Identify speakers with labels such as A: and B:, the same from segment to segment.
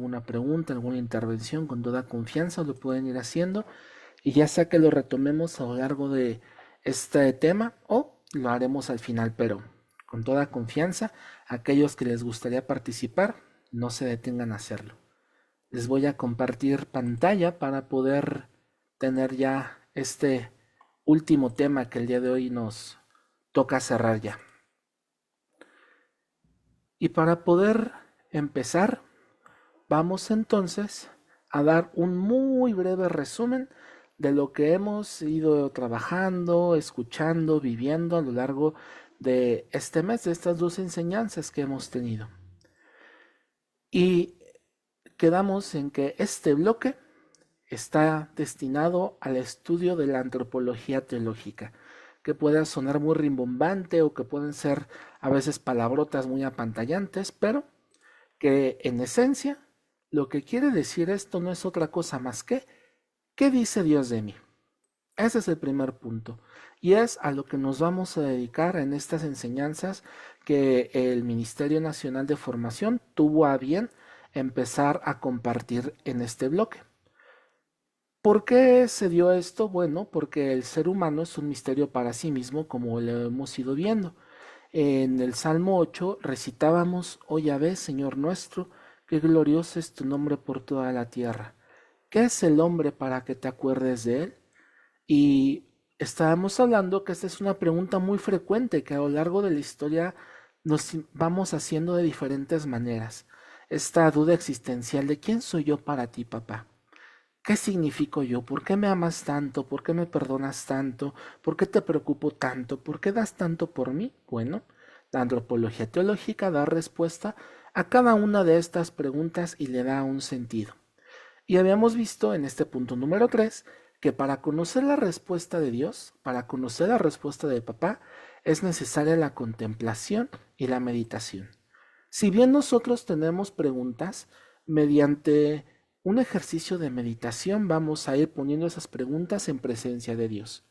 A: alguna pregunta, alguna intervención, con toda confianza lo pueden ir haciendo y ya sea que lo retomemos a lo largo de este tema o lo haremos al final, pero con toda confianza, aquellos que les gustaría participar, no se detengan a hacerlo. Les voy a compartir pantalla para poder tener ya este último tema que el día de hoy nos toca cerrar ya. Y para poder empezar, vamos entonces a dar un muy breve resumen de lo que hemos ido trabajando, escuchando, viviendo a lo largo de este mes, de estas dos enseñanzas que hemos tenido. Y quedamos en que este bloque está destinado al estudio de la antropología teológica, que pueda sonar muy rimbombante o que pueden ser a veces palabrotas muy apantallantes, pero que en esencia lo que quiere decir esto no es otra cosa más que ¿qué dice Dios de mí? Ese es el primer punto y es a lo que nos vamos a dedicar en estas enseñanzas que el Ministerio Nacional de Formación tuvo a bien empezar a compartir en este bloque. ¿Por qué se dio esto? Bueno, porque el ser humano es un misterio para sí mismo, como lo hemos ido viendo. En el Salmo 8 recitábamos, oh Yahvé, Señor nuestro, qué glorioso es tu nombre por toda la tierra. ¿Qué es el hombre para que te acuerdes de él? Y estábamos hablando que esta es una pregunta muy frecuente que a lo largo de la historia nos vamos haciendo de diferentes maneras. Esta duda existencial de ¿quién soy yo para ti, papá? ¿Qué significo yo? ¿Por qué me amas tanto? ¿Por qué me perdonas tanto? ¿Por qué te preocupo tanto? ¿Por qué das tanto por mí? Bueno, la antropología teológica da respuesta a cada una de estas preguntas y le da un sentido. Y habíamos visto en este punto número 3 que para conocer la respuesta de Dios, para conocer la respuesta de papá, es necesaria la contemplación y la meditación. Si bien nosotros tenemos preguntas, mediante un ejercicio de meditación vamos a ir poniendo esas preguntas en presencia de Dios.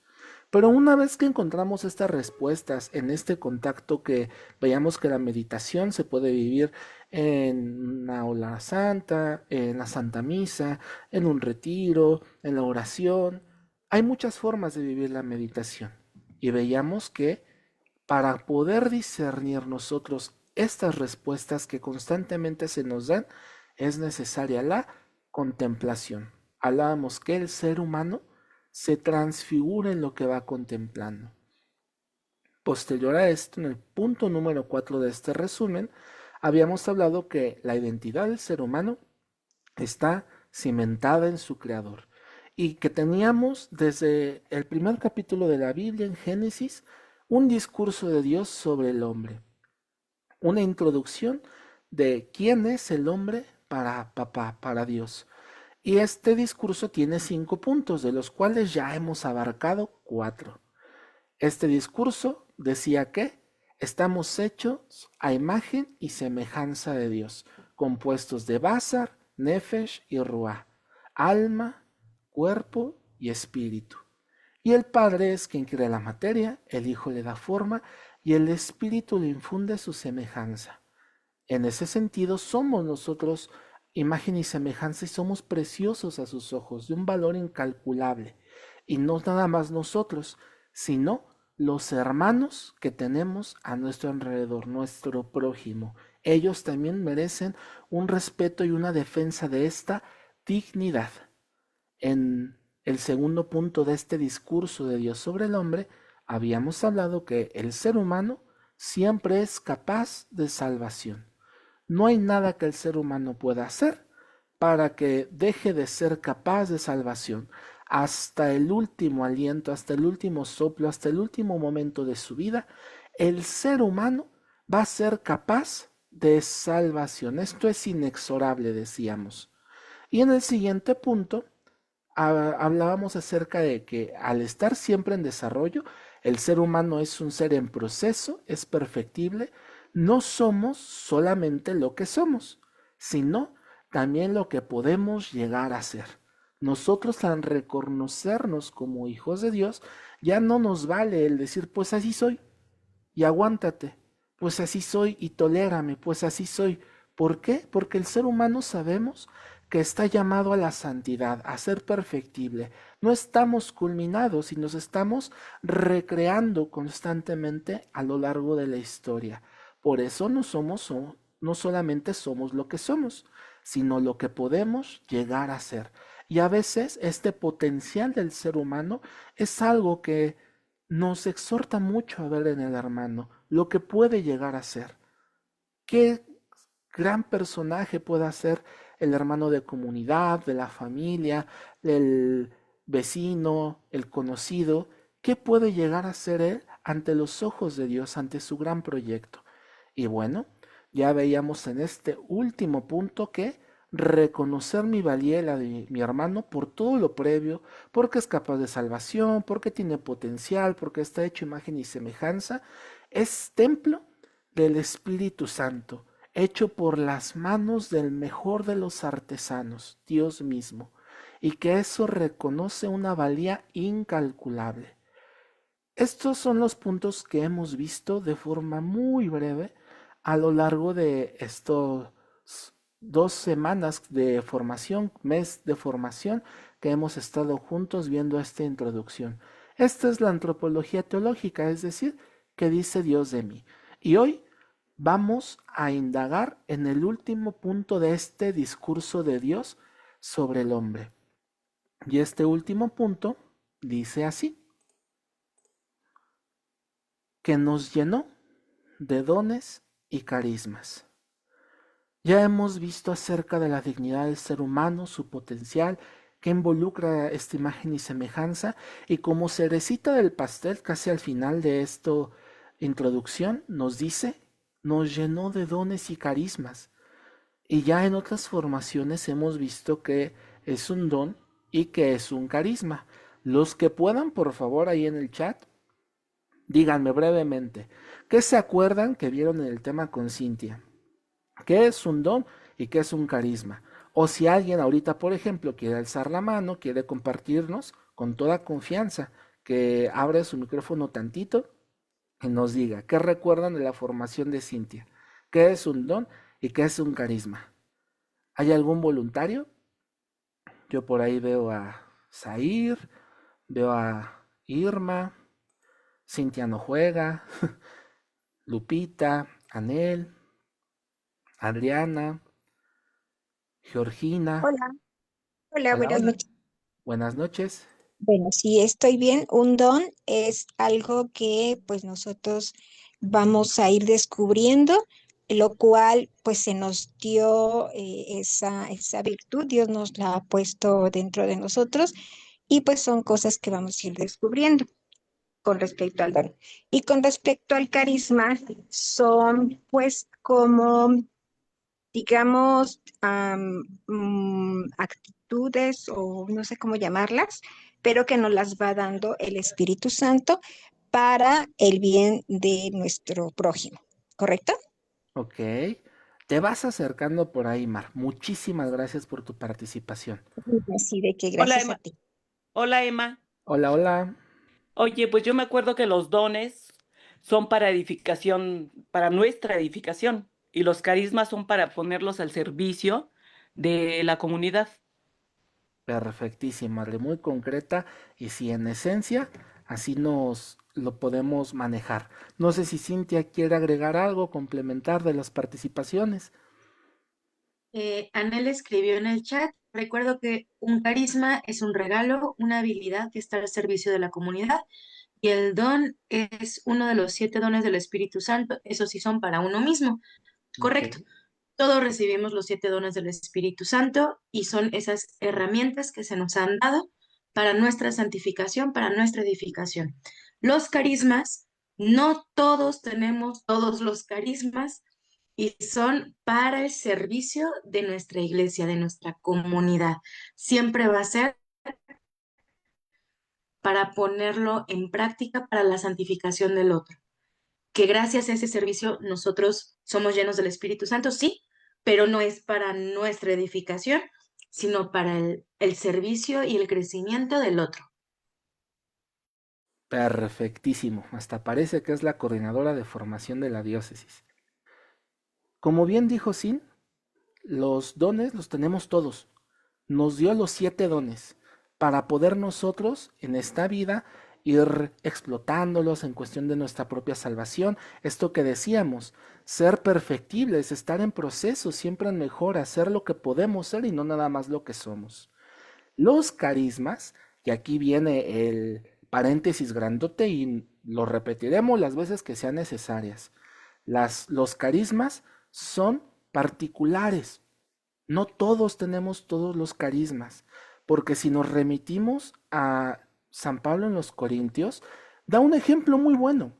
A: Pero una vez que encontramos estas respuestas en este contacto que veíamos que la meditación se puede vivir en una ola santa, en la Santa Misa, en un retiro, en la oración, hay muchas formas de vivir la meditación. Y veíamos que para poder discernir nosotros estas respuestas que constantemente se nos dan, es necesaria la contemplación. Hablábamos que el ser humano se transfigura en lo que va contemplando. Posterior a esto, en el punto número 4 de este resumen, habíamos hablado que la identidad del ser humano está cimentada en su creador y que teníamos desde el primer capítulo de la Biblia en Génesis un discurso de Dios sobre el hombre, una introducción de quién es el hombre para papá, para Dios. Y este discurso tiene 5 puntos, de los cuales ya hemos abarcado 4. Este discurso decía que estamos hechos a imagen y semejanza de Dios, compuestos de Basar, Nefesh y Ruah, alma, cuerpo y espíritu. Y el Padre es quien crea la materia, el Hijo le da forma y el Espíritu le infunde su semejanza. En ese sentido, somos nosotros imagen y semejanza y somos preciosos a sus ojos, de un valor incalculable. Y no nada más nosotros, sino los hermanos que tenemos a nuestro alrededor, nuestro prójimo. Ellos también merecen un respeto y una defensa de esta dignidad. En el segundo punto de este discurso de Dios sobre el hombre, habíamos hablado que el ser humano siempre es capaz de salvación. No hay nada que el ser humano pueda hacer para que deje de ser capaz de salvación. Hasta el último aliento, hasta el último soplo, hasta el último momento de su vida, el ser humano va a ser capaz de salvación. Esto es inexorable, decíamos. Y en el siguiente punto hablábamos acerca de que al estar siempre en desarrollo, el ser humano es un ser en proceso, es perfectible, no somos solamente lo que somos, sino también lo que podemos llegar a ser. Nosotros al reconocernos como hijos de Dios, ya no nos vale el decir, pues así soy, y aguántate, pues así soy y tolérame, pues así soy, ¿Por qué? Porque el ser humano sabemos que está llamado a la santidad, a ser perfectible. No estamos culminados y nos estamos recreando constantemente a lo largo de la historia. Por eso no solamente somos lo que somos, sino lo que podemos llegar a ser. Y a veces este potencial del ser humano es algo que nos exhorta mucho a ver en el hermano, lo que puede llegar a ser. ¿Qué gran personaje puede ser el hermano de comunidad, de la familia, el vecino, el conocido? ¿Qué puede llegar a ser él ante los ojos de Dios, ante su gran proyecto? Y bueno, ya veíamos en este último punto que reconocer mi valía y la de mi hermano por todo lo previo, porque es capaz de salvación, porque tiene potencial, porque está hecho imagen y semejanza, es templo del Espíritu Santo, hecho por las manos del mejor de los artesanos, Dios mismo, y que eso reconoce una valía incalculable. Estos son los puntos que hemos visto de forma muy breve a lo largo de estos 2 semanas de formación, mes de formación, que hemos estado juntos viendo esta introducción. Esta es la antropología teológica, es decir, ¿qué dice Dios de mí? Y hoy vamos a indagar en el último punto de este discurso de Dios sobre el hombre. Y este último punto dice así: que nos llenó de dones y carismas. Ya hemos visto acerca de la dignidad del ser humano, su potencial, que involucra esta imagen y semejanza, y como cerecita del pastel, casi al final de esta introducción, nos dice, nos llenó de dones y carismas. Y ya en otras formaciones hemos visto que es un don y que es un carisma. Los que puedan, por favor, ahí en el chat, díganme brevemente, ¿qué se acuerdan que vieron en el tema con Cintia? ¿Qué es un don y qué es un carisma? O si alguien ahorita, por ejemplo, quiere alzar la mano, quiere compartirnos con toda confianza, que abra su micrófono tantito y nos diga, ¿qué recuerdan de la formación de Cintia? ¿Qué es un don y qué es un carisma? ¿Hay algún voluntario? Yo por ahí veo a Zair, veo a Irma, Cintia no juega, Lupita, Anel, Adriana, Georgina.
B: Hola, hola,
A: Hola,
B: buenas
A: hola.
B: noches.
A: Buenas noches.
B: Bueno, si estoy bien, un don es algo que pues nosotros vamos a ir descubriendo, lo cual pues se nos dio esa virtud, Dios nos la ha puesto dentro de nosotros y pues son cosas que vamos a ir descubriendo con respecto al don. Y con respecto al carisma, son pues como digamos, actitudes o no sé cómo llamarlas, pero que nos las va dando el Espíritu Santo para el bien de nuestro prójimo, ¿correcto?
A: Ok. Te vas acercando por ahí, Mar. Muchísimas gracias por tu participación.
B: Así de que
C: Hola
B: gracias a
C: Emma.
B: ti.
C: Hola Emma.
A: Hola, hola.
C: Oye, pues yo me acuerdo que los dones son para edificación, para nuestra edificación, y los carismas son para ponerlos al servicio de la comunidad.
A: Perfectísima, muy concreta y si en esencia así nos lo podemos manejar. No sé si Cintia quiere agregar algo, complementar de las participaciones.
D: Anel escribió en el chat, recuerdo que un carisma es un regalo, una habilidad que está al servicio de la comunidad y el don es uno de los 7 dones del Espíritu Santo, esos sí son para uno mismo,
A: Ok,
D: correcto. Todos recibimos los 7 dones del Espíritu Santo y son esas herramientas que se nos han dado para nuestra santificación, para nuestra edificación. Los carismas, no todos tenemos todos los carismas y son para el servicio de nuestra iglesia, de nuestra comunidad. Siempre va a ser para ponerlo en práctica para la santificación del otro. Que gracias a ese servicio nosotros somos llenos del Espíritu Santo, sí, pero no es para nuestra edificación, sino para el servicio y el crecimiento del otro.
A: perfectísimo. Hasta parece que es la coordinadora de formación de la diócesis. Como bien dijo Sin, los dones los tenemos todos. Nos dio los 7 dones para poder nosotros en esta vida ir explotándolos en cuestión de nuestra propia salvación. Esto que decíamos, ser perfectibles, estar en proceso, siempre en mejora, ser lo que podemos ser y no nada más lo que somos. Los carismas, y aquí viene el paréntesis grandote y lo repetiremos las veces que sean necesarias. Los carismas son particulares. No todos tenemos todos los carismas, porque si nos remitimos a San Pablo en los Corintios, da un ejemplo muy bueno,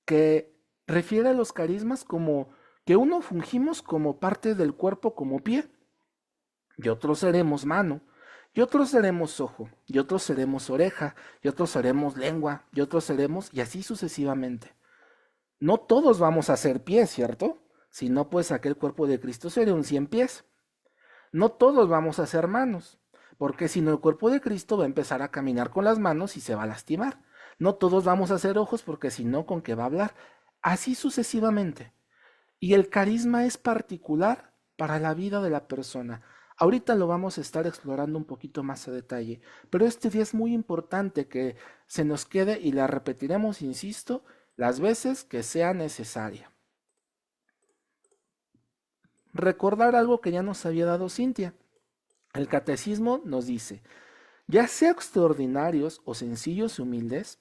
A: que refiere a los carismas como que uno fungimos como parte del cuerpo como pie, y otros seremos mano, y otros seremos ojo, y otros seremos oreja, y otros seremos lengua, y otros seremos, y así sucesivamente. No todos vamos a ser pies, ¿cierto? Si no, pues aquel cuerpo de Cristo sería un 100 pies. No todos vamos a ser manos, porque si no el cuerpo de Cristo va a empezar a caminar con las manos y se va a lastimar. No todos vamos a ser ojos, porque si no, ¿con qué va a hablar? Así sucesivamente. Y el carisma es particular para la vida de la persona. Ahorita lo vamos a estar explorando un poquito más a detalle, pero este día es muy importante que se nos quede y la repetiremos, insisto, las veces que sea necesaria. Recordar algo que ya nos había dado Cintia. El catecismo nos dice, ya sea extraordinarios o sencillos y humildes,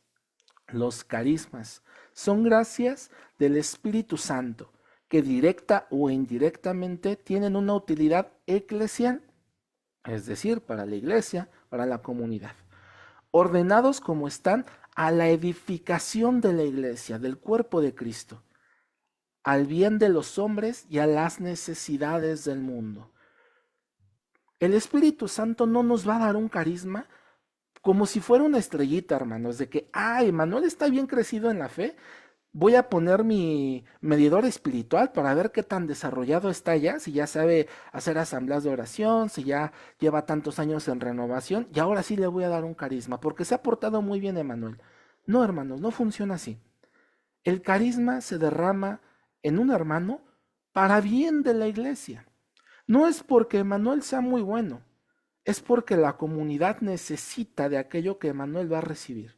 A: los carismas son gracias del Espíritu Santo, que directa o indirectamente tienen una utilidad eclesial, es decir, para la iglesia, para la comunidad, ordenados como están a la edificación de la iglesia, del cuerpo de Cristo, al bien de los hombres y a las necesidades del mundo. El Espíritu Santo no nos va a dar un carisma como si fuera una estrellita, hermanos, de que, ay, Manuel está bien crecido en la fe, voy a poner mi medidor espiritual para ver qué tan desarrollado está ya, si ya sabe hacer asambleas de oración, si ya lleva tantos años en renovación, y ahora sí le voy a dar un carisma, porque se ha portado muy bien Emanuel. No, hermanos, no funciona así. El carisma se derrama en un hermano para bien de la iglesia. No es porque Emanuel sea muy bueno, es porque la comunidad necesita de aquello que Emanuel va a recibir,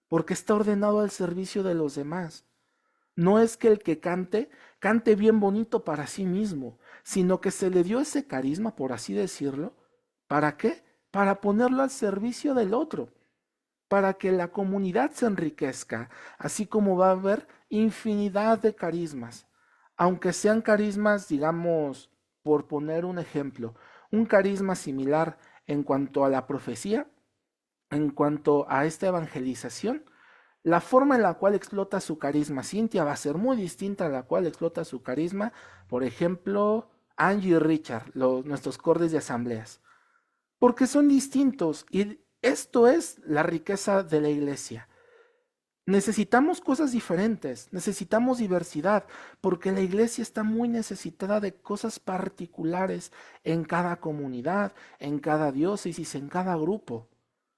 A: porque está ordenado al servicio de los demás. No es que el que cante bien bonito para sí mismo, sino que se le dio ese carisma, por así decirlo. ¿Para qué? Para ponerlo al servicio del otro, para que la comunidad se enriquezca, así como va a haber infinidad de carismas, aunque sean carismas, digamos, por poner un ejemplo, un carisma similar en cuanto a la profecía, en cuanto a esta evangelización. La forma en la cual explota su carisma Cintia va a ser muy distinta a la cual explota su carisma, por ejemplo, Angie y Richard, nuestros cordes de asambleas, porque son distintos y esto es la riqueza de la iglesia. Necesitamos cosas diferentes, necesitamos diversidad, porque la iglesia está muy necesitada de cosas particulares en cada comunidad, en cada diócesis, en cada grupo.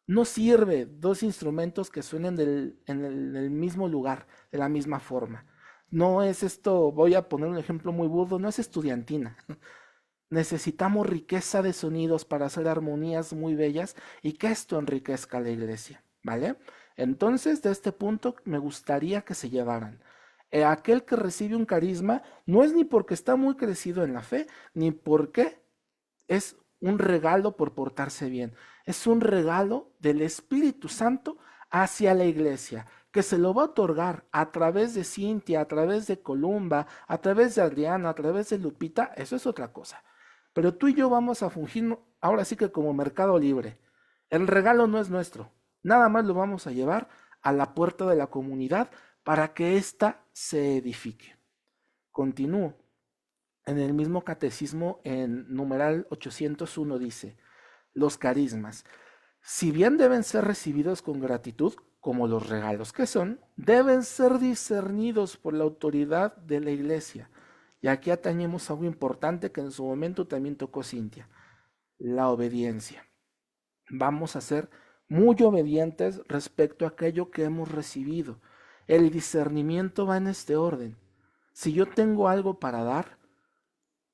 A: No sirve dos instrumentos que suenen en el mismo lugar, de la misma forma. No es esto, voy a poner un ejemplo muy burdo, no es estudiantina. Necesitamos riqueza de sonidos para hacer armonías muy bellas y que esto enriquezca la iglesia, ¿vale? Entonces, de este punto me gustaría que se llevaran. Aquel que recibe un carisma no es ni porque está muy crecido en la fe, ni porque es un regalo por portarse bien. Es un regalo del Espíritu Santo hacia la iglesia, que se lo va a otorgar a través de Cintia, a través de Columba, a través de Adriana, a través de Lupita. Eso es otra cosa. Pero tú y yo vamos a fungir ahora sí que como mercado libre. El regalo no es nuestro. Nada más lo vamos a llevar a la puerta de la comunidad para que ésta se edifique. Continúo. En el mismo catecismo, en numeral 801, dice, los carismas, si bien deben ser recibidos con gratitud, como los regalos que son, deben ser discernidos por la autoridad de la iglesia. Y aquí atañemos a algo importante que en su momento también tocó Cintia, la obediencia. Vamos a ser muy obedientes respecto a aquello que hemos recibido. El discernimiento va en este orden. Si yo tengo algo para dar,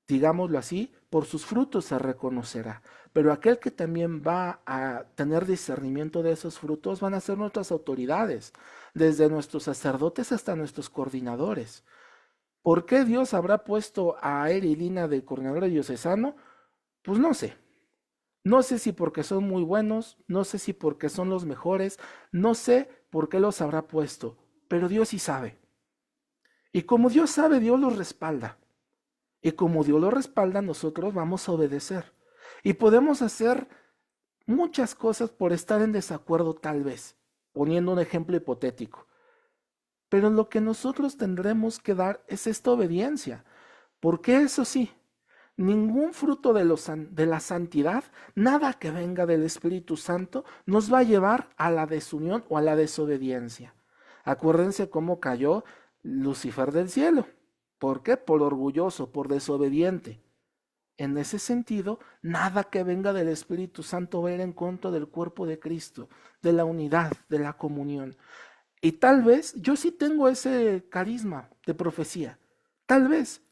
A: digámoslo así, por sus frutos se reconocerá. Pero aquel que también va a tener discernimiento de esos frutos van a ser nuestras autoridades, desde nuestros sacerdotes hasta nuestros coordinadores. ¿Por qué Dios habrá puesto a Eri y Lina de coordinador diocesano? Pues no sé. No sé si porque son muy buenos, no sé si porque son los mejores, no sé por qué los habrá puesto, pero Dios sí sabe. Y como Dios sabe, Dios los respalda. Y como Dios los respalda, nosotros vamos a obedecer. Y podemos hacer muchas cosas por estar en desacuerdo tal vez, poniendo un ejemplo hipotético. Pero lo que nosotros tendremos que dar es esta obediencia, porque eso sí, ningún fruto de la santidad, nada que venga del Espíritu Santo, nos va a llevar a la desunión o a la desobediencia. Acuérdense cómo cayó Lucifer del cielo. ¿Por qué? Por orgulloso, por desobediente. En ese sentido, nada que venga del Espíritu Santo va a ir en contra del cuerpo de Cristo, de la unidad, de la comunión. Y tal vez yo sí tengo ese carisma de profecía, tal vez,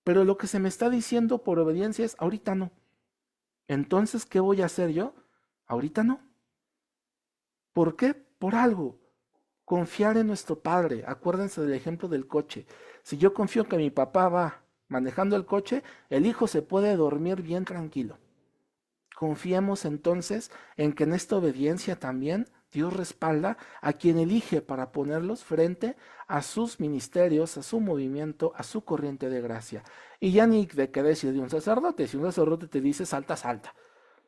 A: pero lo que se me está diciendo por obediencia es ahorita no. Entonces, ¿qué voy a hacer yo? Ahorita no. ¿Por qué? Por algo. Confiar en nuestro Padre. Acuérdense del ejemplo del coche. Si yo confío que mi papá va manejando el coche, el hijo se puede dormir bien tranquilo. Confiemos entonces en que en esta obediencia también Dios respalda a quien elige para ponerlos frente a sus ministerios, a su movimiento, a su corriente de gracia. Y ya ni de qué decir de un sacerdote. Si un sacerdote te dice salta, salta.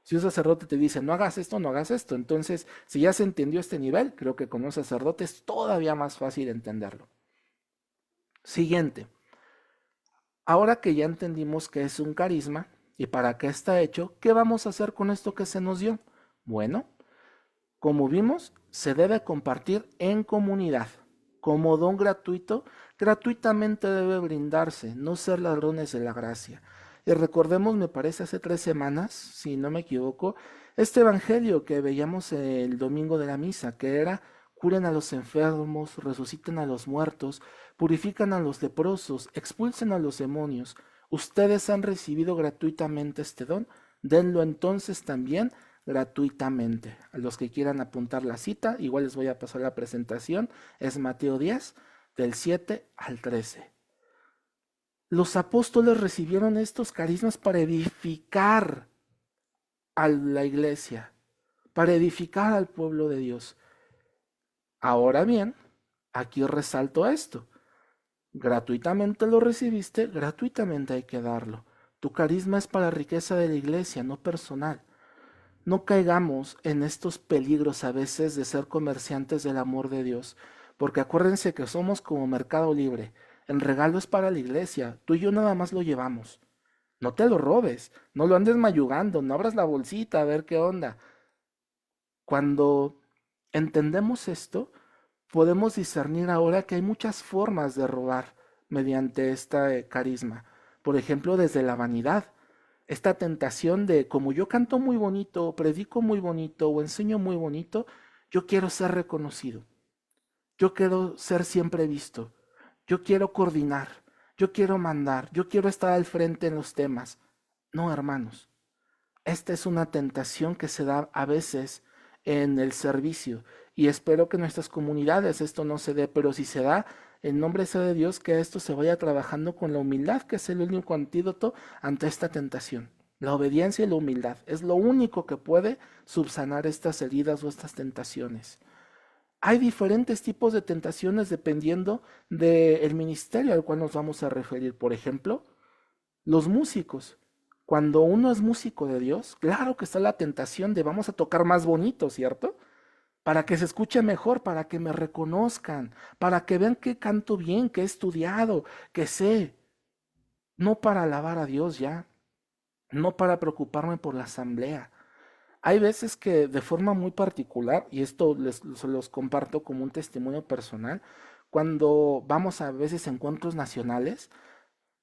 A: Si un sacerdote te dice no hagas esto, no hagas esto. Entonces, si ya se entendió este nivel, creo que con un sacerdote es todavía más fácil entenderlo. Siguiente. Ahora que ya entendimos qué es un carisma y para qué está hecho, ¿qué vamos a hacer con esto que se nos dio? Bueno, como vimos, se debe compartir en comunidad. Como don gratuito, gratuitamente debe brindarse, no ser ladrones de la gracia. Y recordemos, me parece hace 3 semanas, si no me equivoco, este evangelio que veíamos el domingo de la misa, que era curen a los enfermos, resuciten a los muertos, purifican a los leprosos, expulsen a los demonios. Ustedes han recibido gratuitamente este don, denlo entonces también gratuitamente. A los que quieran apuntar la cita, igual les voy a pasar la presentación, es Mateo 10, del 7 al 13. Los apóstoles recibieron estos carismas para edificar a la iglesia, para edificar al pueblo de Dios. Ahora bien, aquí resalto esto. Gratuitamente lo recibiste, gratuitamente hay que darlo. Tu carisma es para riqueza de la iglesia, no personal. No caigamos en estos peligros a veces de ser comerciantes del amor de Dios, porque acuérdense que somos como mercado libre. El regalo es para la iglesia, tú y yo nada más lo llevamos. No te lo robes, no lo andes mayugando, no abras la bolsita a ver qué onda. Cuando entendemos esto, podemos discernir ahora que hay muchas formas de robar mediante este carisma. Por ejemplo, desde la vanidad. Esta tentación de, como yo canto muy bonito, predico muy bonito o enseño muy bonito, yo quiero ser reconocido. Yo quiero ser siempre visto. Yo quiero coordinar. Yo quiero mandar. Yo quiero estar al frente en los temas. No, hermanos. Esta es una tentación que se da a veces en el servicio y espero que en nuestras comunidades esto no se dé, pero si se da, en nombre sea de Dios, que esto se vaya trabajando con la humildad, que es el único antídoto ante esta tentación. La obediencia y la humildad es lo único que puede subsanar estas heridas o estas tentaciones. Hay diferentes tipos de tentaciones dependiendo del ministerio al cual nos vamos a referir. Por ejemplo, los músicos. Cuando uno es músico de Dios, claro que está la tentación de vamos a tocar más bonito, ¿cierto? Para que se escuche mejor, para que me reconozcan, para que vean que canto bien, que he estudiado, que sé. No para alabar a Dios ya, no para preocuparme por la asamblea. Hay veces que de forma muy particular, y esto se los comparto como un testimonio personal, cuando vamos a veces a encuentros nacionales,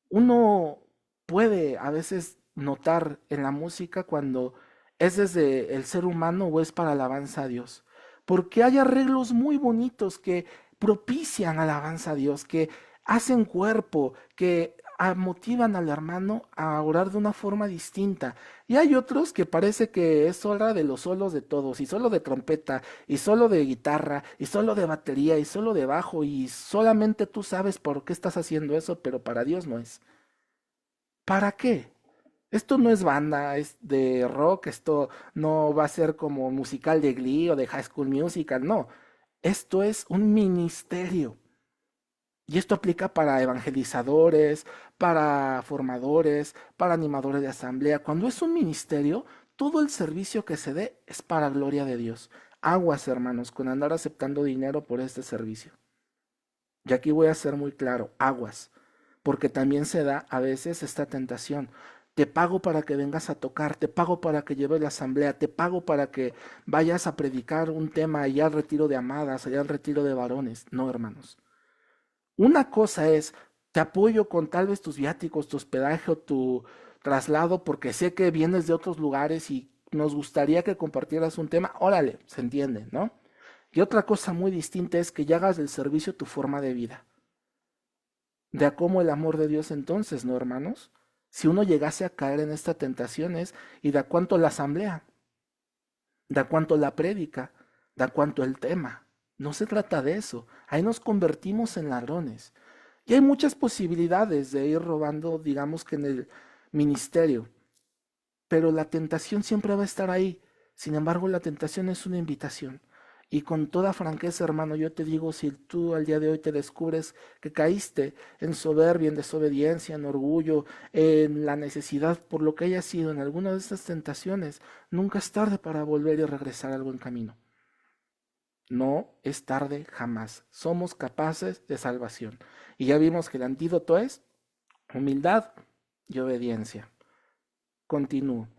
A: uno puede a veces notar en la música cuando es desde el ser humano o es para alabanza a Dios. Porque hay arreglos muy bonitos que propician alabanza a Dios, que hacen cuerpo, que motivan al hermano a orar de una forma distinta. Y hay otros que parece que es hora de los solos de todos, y solo de trompeta, y solo de guitarra, y solo de batería, y solo de bajo, y solamente tú sabes por qué estás haciendo eso, pero para Dios no es. ¿Para qué? Esto no es banda, es de rock, esto no va a ser como musical de Glee o de High School Musical, no. Esto es un ministerio. Y esto aplica para evangelizadores, para formadores, para animadores de asamblea. Cuando es un ministerio, todo el servicio que se dé es para gloria de Dios. Aguas, hermanos, con andar aceptando dinero por este servicio. Y aquí voy a ser muy claro, aguas, porque también se da a veces esta tentación. Te pago para que vengas a tocar, te pago para que lleves la asamblea, te pago para que vayas a predicar un tema allá al retiro de amadas, allá al retiro de varones. No, hermanos. Una cosa es, te apoyo con tal vez tus viáticos, tu hospedaje o tu traslado, porque sé que vienes de otros lugares y nos gustaría que compartieras un tema. Órale, se entiende, ¿no? Y otra cosa muy distinta es que ya hagas del servicio tu forma de vida. De a cómo el amor de Dios entonces, ¿no, hermanos? Si uno llegase a caer en esta tentación es, y da cuánto la asamblea, da cuánto la prédica, da cuánto el tema. No se trata de eso. Ahí nos convertimos en ladrones. Y hay muchas posibilidades de ir robando, digamos que en el ministerio. Pero la tentación siempre va a estar ahí. Sin embargo, la tentación es una invitación. Y con toda franqueza, hermano, yo te digo, si tú al día de hoy te descubres que caíste en soberbia, en desobediencia, en orgullo, en la necesidad, por lo que haya sido, en alguna de estas tentaciones, nunca es tarde para volver y regresar al buen camino. No es tarde jamás. Somos capaces de salvación. Y ya vimos que el antídoto es humildad y obediencia. Continúo.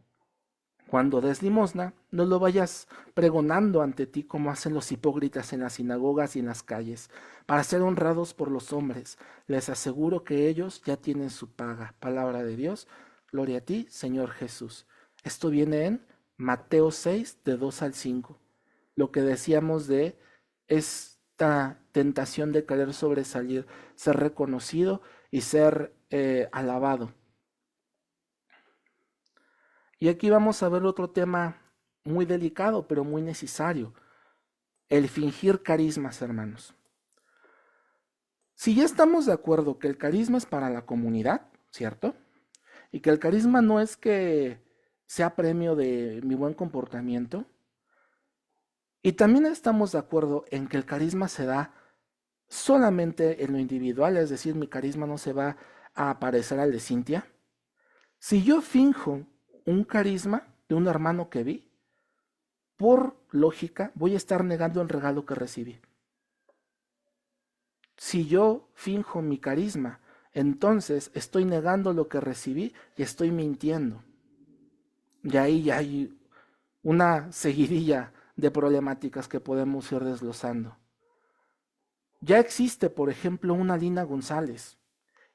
A: Cuando des limosna, no lo vayas pregonando ante ti como hacen los hipócritas en las sinagogas y en las calles, para ser honrados por los hombres. Les aseguro que ellos ya tienen su paga. Palabra de Dios. Gloria a ti, Señor Jesús. Esto viene en Mateo 6, de 2 al 5. Lo que decíamos de esta tentación de querer sobresalir, ser reconocido y ser alabado. Y aquí vamos a ver otro tema muy delicado, pero muy necesario. El fingir carismas, hermanos. Si ya estamos de acuerdo que el carisma es para la comunidad, ¿cierto? Y que el carisma no es que sea premio de mi buen comportamiento. Y también estamos de acuerdo en que el carisma se da solamente en lo individual, es decir, mi carisma no se va a parecer al de Cintia. Si yo finjo un carisma de un hermano que vi, por lógica voy a estar negando el regalo que recibí. Si yo finjo mi carisma, entonces estoy negando lo que recibí y estoy mintiendo. Y ahí ya hay una seguidilla de problemáticas que podemos ir desglosando. Ya existe, por ejemplo, una Lina González.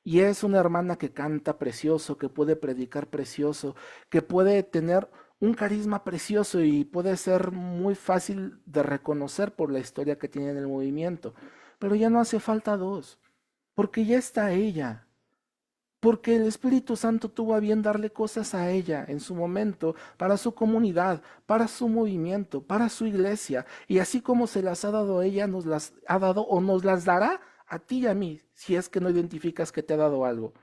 A: Y es una hermana que canta precioso, que puede predicar precioso, que puede tener un carisma precioso y puede ser muy fácil de reconocer por la historia que tiene en el movimiento. Pero ya no hace falta dos, porque ya está ella. Porque el Espíritu Santo tuvo a bien darle cosas a ella en su momento, para su comunidad, para su movimiento, para su iglesia. Y así como se las ha dado a ella, nos las ha dado o nos las dará a ti y a mí, si es que no identificas que te ha dado algo.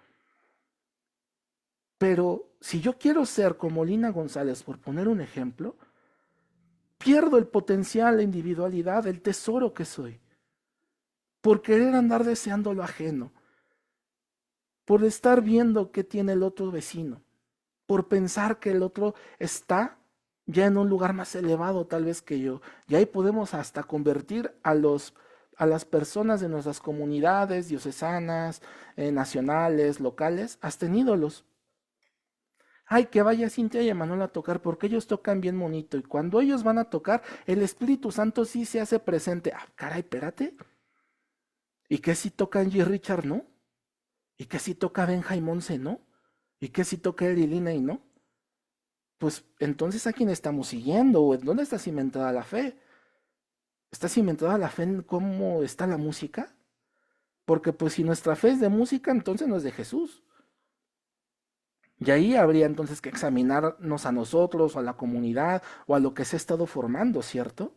A: Pero si yo quiero ser como Lina González, por poner un ejemplo, pierdo el potencial, la individualidad, el tesoro que soy, por querer andar deseando lo ajeno, por estar viendo qué tiene el otro vecino, por pensar que el otro está ya en un lugar más elevado tal vez que yo. Y ahí podemos hasta convertir a las personas de nuestras comunidades diocesanas, nacionales, locales, hasta en ídolos. Ay, que vaya Cintia y Emanuel a tocar, porque ellos tocan bien bonito. Y cuando ellos van a tocar, el Espíritu Santo sí se hace presente. Ah, caray, espérate. ¿Y qué si toca Angie Richard, no? ¿Y qué si toca Benja y Monse, no? ¿Y qué si toca Erilina y no? Pues entonces ¿a quién estamos siguiendo? ¿O en dónde está cimentada la fe? ¿Está cimentada la fe en cómo está la música? Porque pues si nuestra fe es de música, entonces no es de Jesús. Y ahí habría entonces que examinarnos a nosotros, o a la comunidad, o a lo que se ha estado formando, ¿cierto?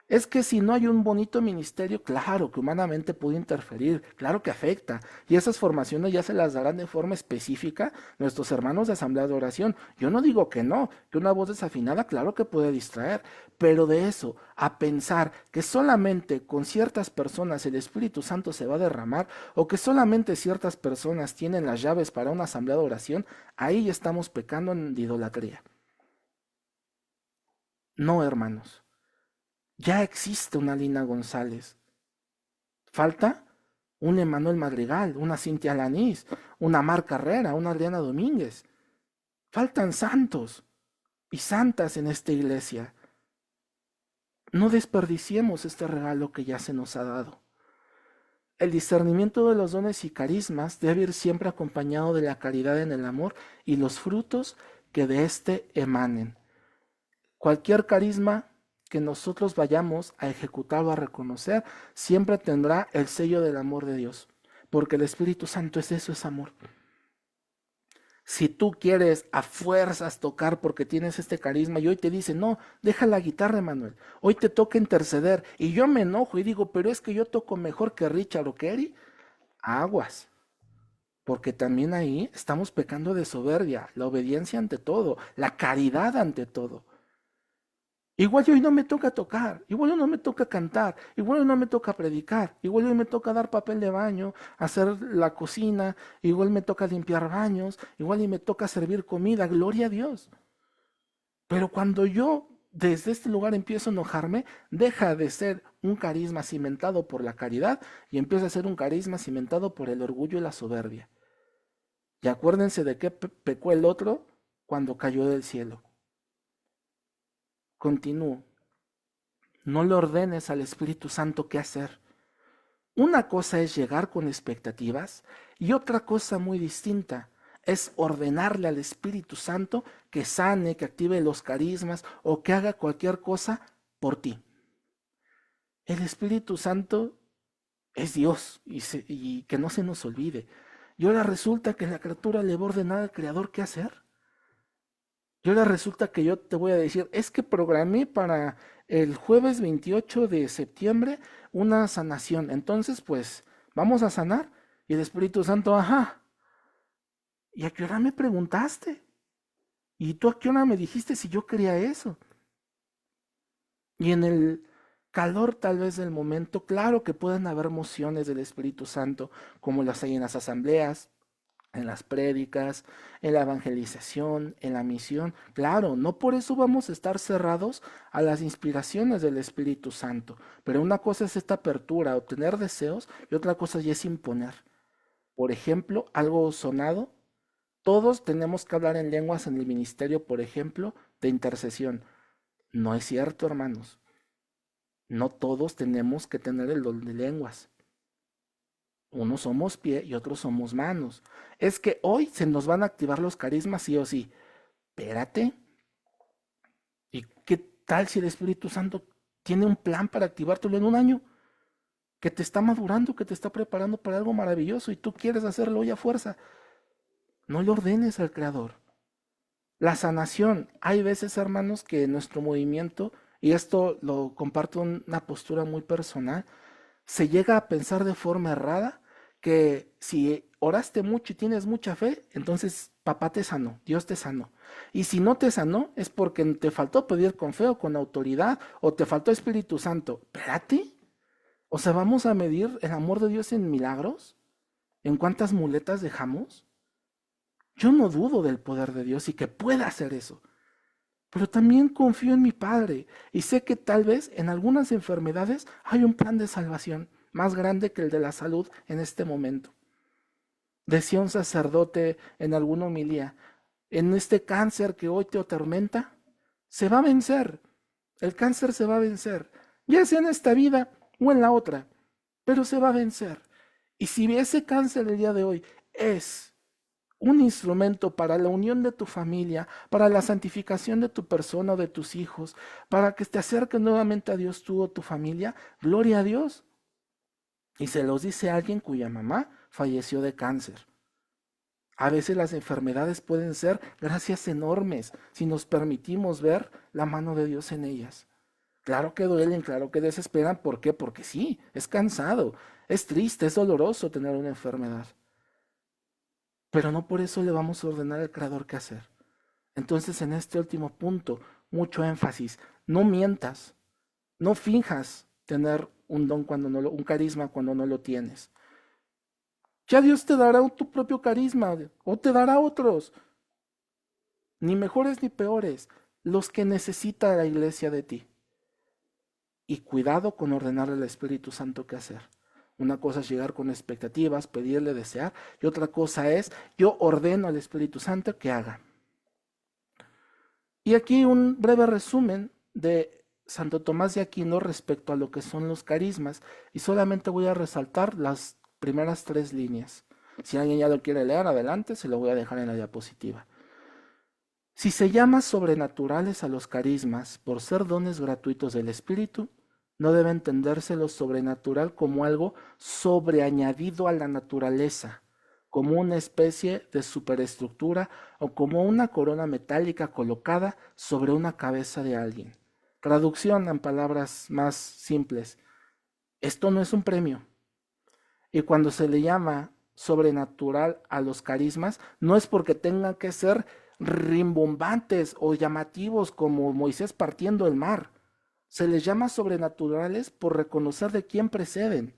A: Es que si no hay un bonito ministerio, claro que humanamente puede interferir, claro que afecta, y esas formaciones ya se las darán de forma específica nuestros hermanos de asamblea de oración. Yo no digo que no, que una voz desafinada, claro que puede distraer, pero de eso a pensar que solamente con ciertas personas el Espíritu Santo se va a derramar, o que solamente ciertas personas tienen las llaves para una asamblea de oración, ahí ya estamos pecando en idolatría. No, hermanos. Ya existe una Lina González. Falta un Emanuel Madrigal, una Cintia Lanís, una Mar Carrera, una Adriana Domínguez. Faltan santos y santas en esta iglesia. No desperdiciemos este regalo que ya se nos ha dado. El discernimiento de los dones y carismas debe ir siempre acompañado de la caridad en el amor y los frutos que de éste emanen. Cualquier carisma que nosotros vayamos a ejecutar o a reconocer, siempre tendrá el sello del amor de Dios, porque el Espíritu Santo es eso, es amor. Si tú quieres a fuerzas tocar porque tienes este carisma y hoy te dicen, no, deja la guitarra, Manuel, hoy te toca interceder, y yo me enojo y digo, pero es que yo toco mejor que Richard o que Eri, aguas, porque también ahí estamos pecando de soberbia, la obediencia ante todo, la caridad ante todo. Igual hoy no me toca tocar, igual hoy no me toca cantar, igual hoy no me toca predicar, igual hoy me toca dar papel de baño, hacer la cocina, igual me toca limpiar baños, igual y me toca servir comida, gloria a Dios. Pero cuando yo desde este lugar empiezo a enojarme, deja de ser un carisma cimentado por la caridad y empieza a ser un carisma cimentado por el orgullo y la soberbia. Y acuérdense de qué pecó el otro cuando cayó del cielo. Continúo. No le ordenes al Espíritu Santo qué hacer. Una cosa es llegar con expectativas y otra cosa muy distinta es ordenarle al Espíritu Santo que sane, que active los carismas o que haga cualquier cosa por ti. El Espíritu Santo es Dios y que no se nos olvide. Y ahora resulta que la criatura le va a ordenar al Creador qué hacer. Y ahora resulta que yo te voy a decir, es que programé para el jueves 28 de septiembre una sanación. Entonces, pues, vamos a sanar. Y el Espíritu Santo, ajá. ¿Y a qué hora me preguntaste? ¿Y tú a qué hora me dijiste si yo quería eso? Y en el calor tal vez del momento, claro que pueden haber mociones del Espíritu Santo, como las hay en las asambleas, en las prédicas, en la evangelización, en la misión. Claro, no por eso vamos a estar cerrados a las inspiraciones del Espíritu Santo, pero una cosa es esta apertura, obtener deseos, y otra cosa ya es imponer. Por ejemplo, algo sonado, todos tenemos que hablar en lenguas en el ministerio, por ejemplo, de intercesión. No es cierto, hermanos. No todos tenemos que tener el don de lenguas. Unos somos pie y otros somos manos. Es que hoy se nos van a activar los carismas sí o sí. Espérate. ¿Y qué tal si el Espíritu Santo tiene un plan para activártelo en un año? Que te está madurando, que te está preparando para algo maravilloso y tú quieres hacerlo hoy a fuerza. No le ordenes al Creador. La sanación. Hay veces, hermanos, que nuestro movimiento, y esto lo comparto en una postura muy personal, se llega a pensar de forma errada que si oraste mucho y tienes mucha fe, entonces papá te sanó, Dios te sanó. Y si no te sanó, es porque te faltó pedir con fe o con autoridad, o te faltó Espíritu Santo. Espérate. O sea, ¿vamos a medir el amor de Dios en milagros? ¿En cuántas muletas dejamos? Yo no dudo del poder de Dios y que pueda hacer eso. Pero también confío en mi Padre y sé que tal vez en algunas enfermedades hay un plan de salvación más grande que el de la salud en este momento. Decía un sacerdote en alguna homilía, en este cáncer que hoy te atormenta, se va a vencer. El cáncer se va a vencer, ya sea en esta vida o en la otra, pero se va a vencer. Y si ese cáncer el día de hoy es un instrumento para la unión de tu familia, para la santificación de tu persona o de tus hijos, para que te acerques nuevamente a Dios tú o tu familia, gloria a Dios. Y se los dice alguien cuya mamá falleció de cáncer. A veces las enfermedades pueden ser gracias enormes si nos permitimos ver la mano de Dios en ellas. Claro que duelen, claro que desesperan. ¿Por qué? Porque sí, es cansado, es triste, es doloroso tener una enfermedad. Pero no por eso le vamos a ordenar al Creador qué hacer. Entonces, en este último punto, mucho énfasis. No mientas, no finjas tener un don cuando no un carisma cuando no lo tienes. Ya Dios te dará tu propio carisma o te dará otros, ni mejores ni peores, los que necesita la iglesia de ti. Y cuidado con ordenarle al Espíritu Santo qué hacer. Una cosa es llegar con expectativas, pedirle, desear, y otra cosa es, yo ordeno al Espíritu Santo que haga. Y aquí un breve resumen de Santo Tomás de Aquino respecto a lo que son los carismas, y solamente voy a resaltar las primeras 3 líneas. Si alguien ya lo quiere leer, adelante, se lo voy a dejar en la diapositiva. Si se llama sobrenaturales a los carismas por ser dones gratuitos del Espíritu, no debe entenderse lo sobrenatural como algo sobreañadido a la naturaleza, como una especie de superestructura o como una corona metálica colocada sobre una cabeza de alguien. Traducción en palabras más simples. Esto no es un premio. Y cuando se le llama sobrenatural a los carismas, no es porque tengan que ser rimbombantes o llamativos como Moisés partiendo el mar. Se les llama sobrenaturales por reconocer de quién preceden.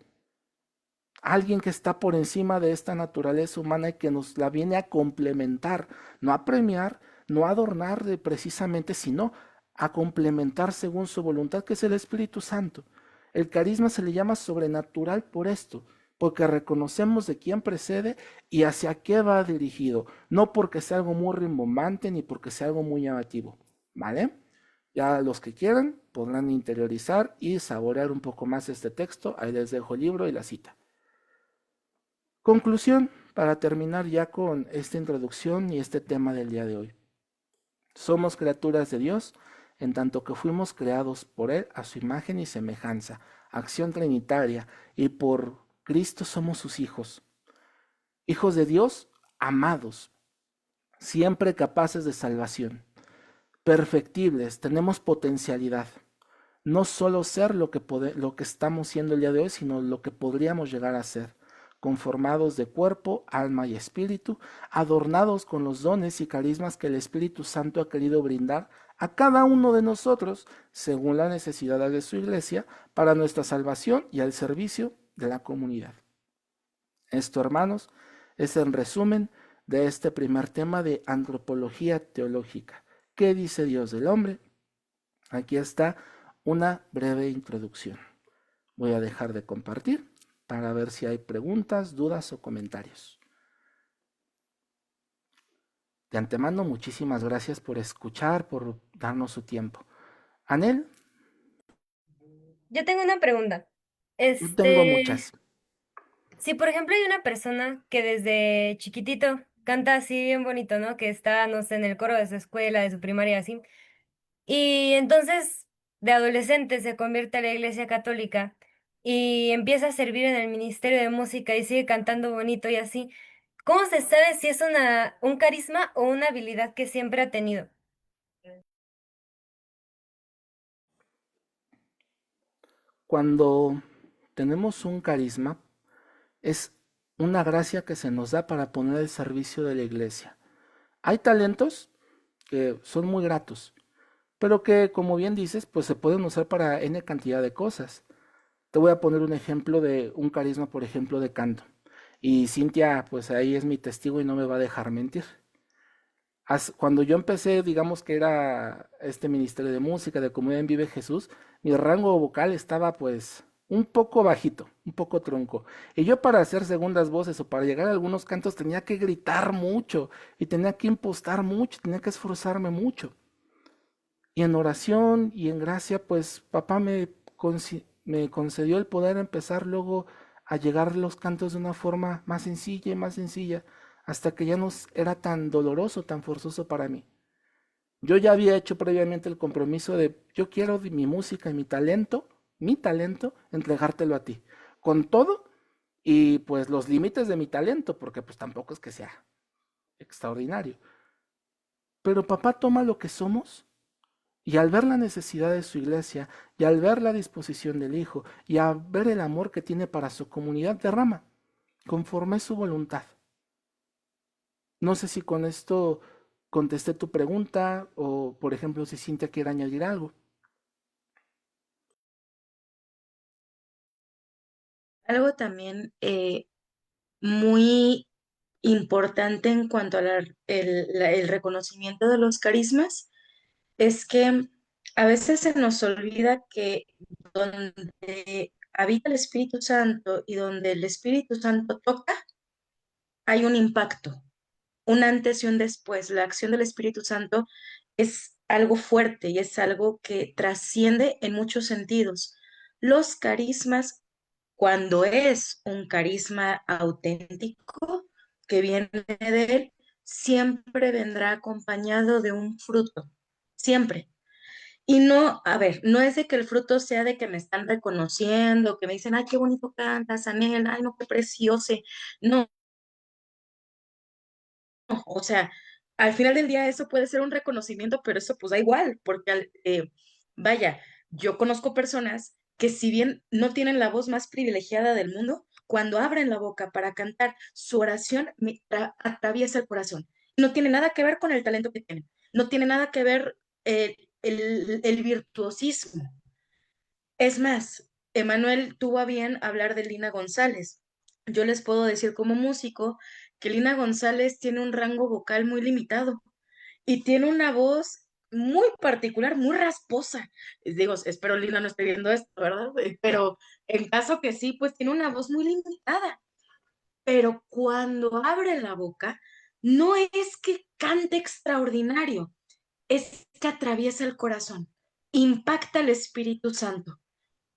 A: Alguien que está por encima de esta naturaleza humana y que nos la viene a complementar, no a premiar, no a adornar precisamente, sino a complementar según su voluntad, que es el Espíritu Santo. El carisma se le llama sobrenatural por esto, porque reconocemos de quién precede y hacia qué va dirigido, no porque sea algo muy rimbombante ni porque sea algo muy llamativo, ¿vale? Ya los que quieran podrán interiorizar y saborear un poco más este texto. Ahí les dejo el libro y la cita. Conclusión, para terminar ya con esta introducción y este tema del día de hoy. Somos criaturas de Dios, en tanto que fuimos creados por Él a su imagen y semejanza, acción trinitaria, y por Cristo somos sus hijos. Hijos de Dios, amados, siempre capaces de salvación. Perfectibles, tenemos potencialidad. No solo ser lo que estamos siendo el día de hoy, sino lo que podríamos llegar a ser. Conformados de cuerpo, alma y espíritu, adornados con los dones y carismas que el Espíritu Santo ha querido brindar a cada uno de nosotros, según la necesidad de su iglesia, para nuestra salvación y al servicio de la comunidad. Esto, hermanos, es el resumen de este primer tema de antropología teológica. ¿Qué dice Dios del hombre? Aquí está una breve introducción. Voy a dejar de compartir para ver si hay preguntas, dudas o comentarios. De antemano, muchísimas gracias por escuchar, por darnos su tiempo. Anel,
E: Yo tengo una pregunta.
A: yo tengo muchas.
E: Si por ejemplo hay una persona que desde chiquitito canta así bien bonito, ¿no? Que está, no sé, en el coro de su escuela, de su primaria, así. Y entonces de adolescente se convierte a la iglesia católica y empieza a servir en el ministerio de música y sigue cantando bonito y así. ¿Cómo se sabe si es un carisma o una habilidad que siempre ha tenido?
A: Cuando tenemos un carisma, es una gracia que se nos da para poner al servicio de la iglesia. Hay talentos que son muy gratos, pero que, como bien dices, pues se pueden usar para N cantidad de cosas. Te voy a poner un ejemplo de un carisma, por ejemplo, de canto. Y Cintia, pues ahí es mi testigo y no me va a dejar mentir. Cuando yo empecé, digamos que era este ministerio de música, de Comunidad en Vive Jesús, mi rango vocal estaba pues un poco bajito, un poco tronco. Y yo para hacer segundas voces o para llegar a algunos cantos tenía que gritar mucho y tenía que impostar mucho, tenía que esforzarme mucho. Y en oración y en gracia, pues papá me concedió el poder empezar luego a llegar a los cantos de una forma más sencilla, hasta que ya no era tan doloroso, tan forzoso para mí. Yo ya había hecho previamente el compromiso de, yo quiero de mi música y mi talento, entregártelo a ti, con todo y pues los límites de mi talento, porque pues tampoco es que sea extraordinario. Pero papá toma lo que somos y al ver la necesidad de su iglesia y al ver la disposición del Hijo y al ver el amor que tiene para su comunidad, derrama conforme su voluntad. No sé si con esto contesté tu pregunta o, por ejemplo, si Cintia quiere añadir algo.
D: Algo también muy importante en cuanto el reconocimiento de los carismas es que a veces se nos olvida que donde habita el Espíritu Santo y donde el Espíritu Santo toca, hay un impacto, un antes y un después. La acción del Espíritu Santo es algo fuerte y es algo que trasciende en muchos sentidos. Los carismas, cuando es un carisma auténtico que viene de él, siempre vendrá acompañado de un fruto, siempre. Y no, a ver, no es de que el fruto sea de que me están reconociendo, que me dicen, ay, qué bonito cantas, Anel, ay, no, qué precioso. No, o sea, al final del día eso puede ser un reconocimiento, pero eso pues da igual, porque vaya, yo conozco personas que si bien no tienen la voz más privilegiada del mundo, cuando abren la boca para cantar, su oración me atraviesa el corazón. No tiene nada que ver con el talento que tienen, no tiene nada que ver el virtuosismo. Es más, Emanuel tuvo a bien hablar de Lina González. Yo les puedo decir como músico que Lina González tiene un rango vocal muy limitado y tiene una voz muy particular, muy rasposa. Les digo, espero Lina no esté viendo esto, ¿verdad? Pero en caso que sí, pues tiene una voz muy limitada. Pero cuando abre la boca, no es que cante extraordinario, es que atraviesa el corazón, impacta el Espíritu Santo.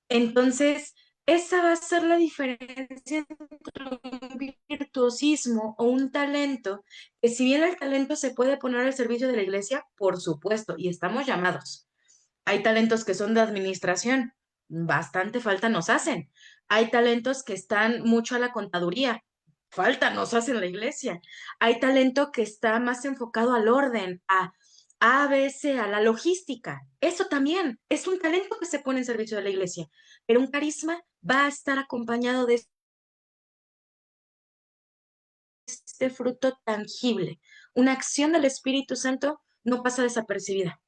D: Entonces, esa va a ser la diferencia entre un virtuosismo o un talento, que si bien el talento se puede poner al servicio de la iglesia, por supuesto, y estamos llamados. Hay talentos que son de administración, bastante falta nos hacen. Hay talentos que están mucho a la contaduría, falta nos hace en la iglesia. Hay talento que está más enfocado al orden, a veces a la logística. Eso también es un talento que se pone en servicio de la iglesia, pero un carisma va a estar acompañado de este fruto tangible. Una acción del Espíritu Santo no pasa desapercibida.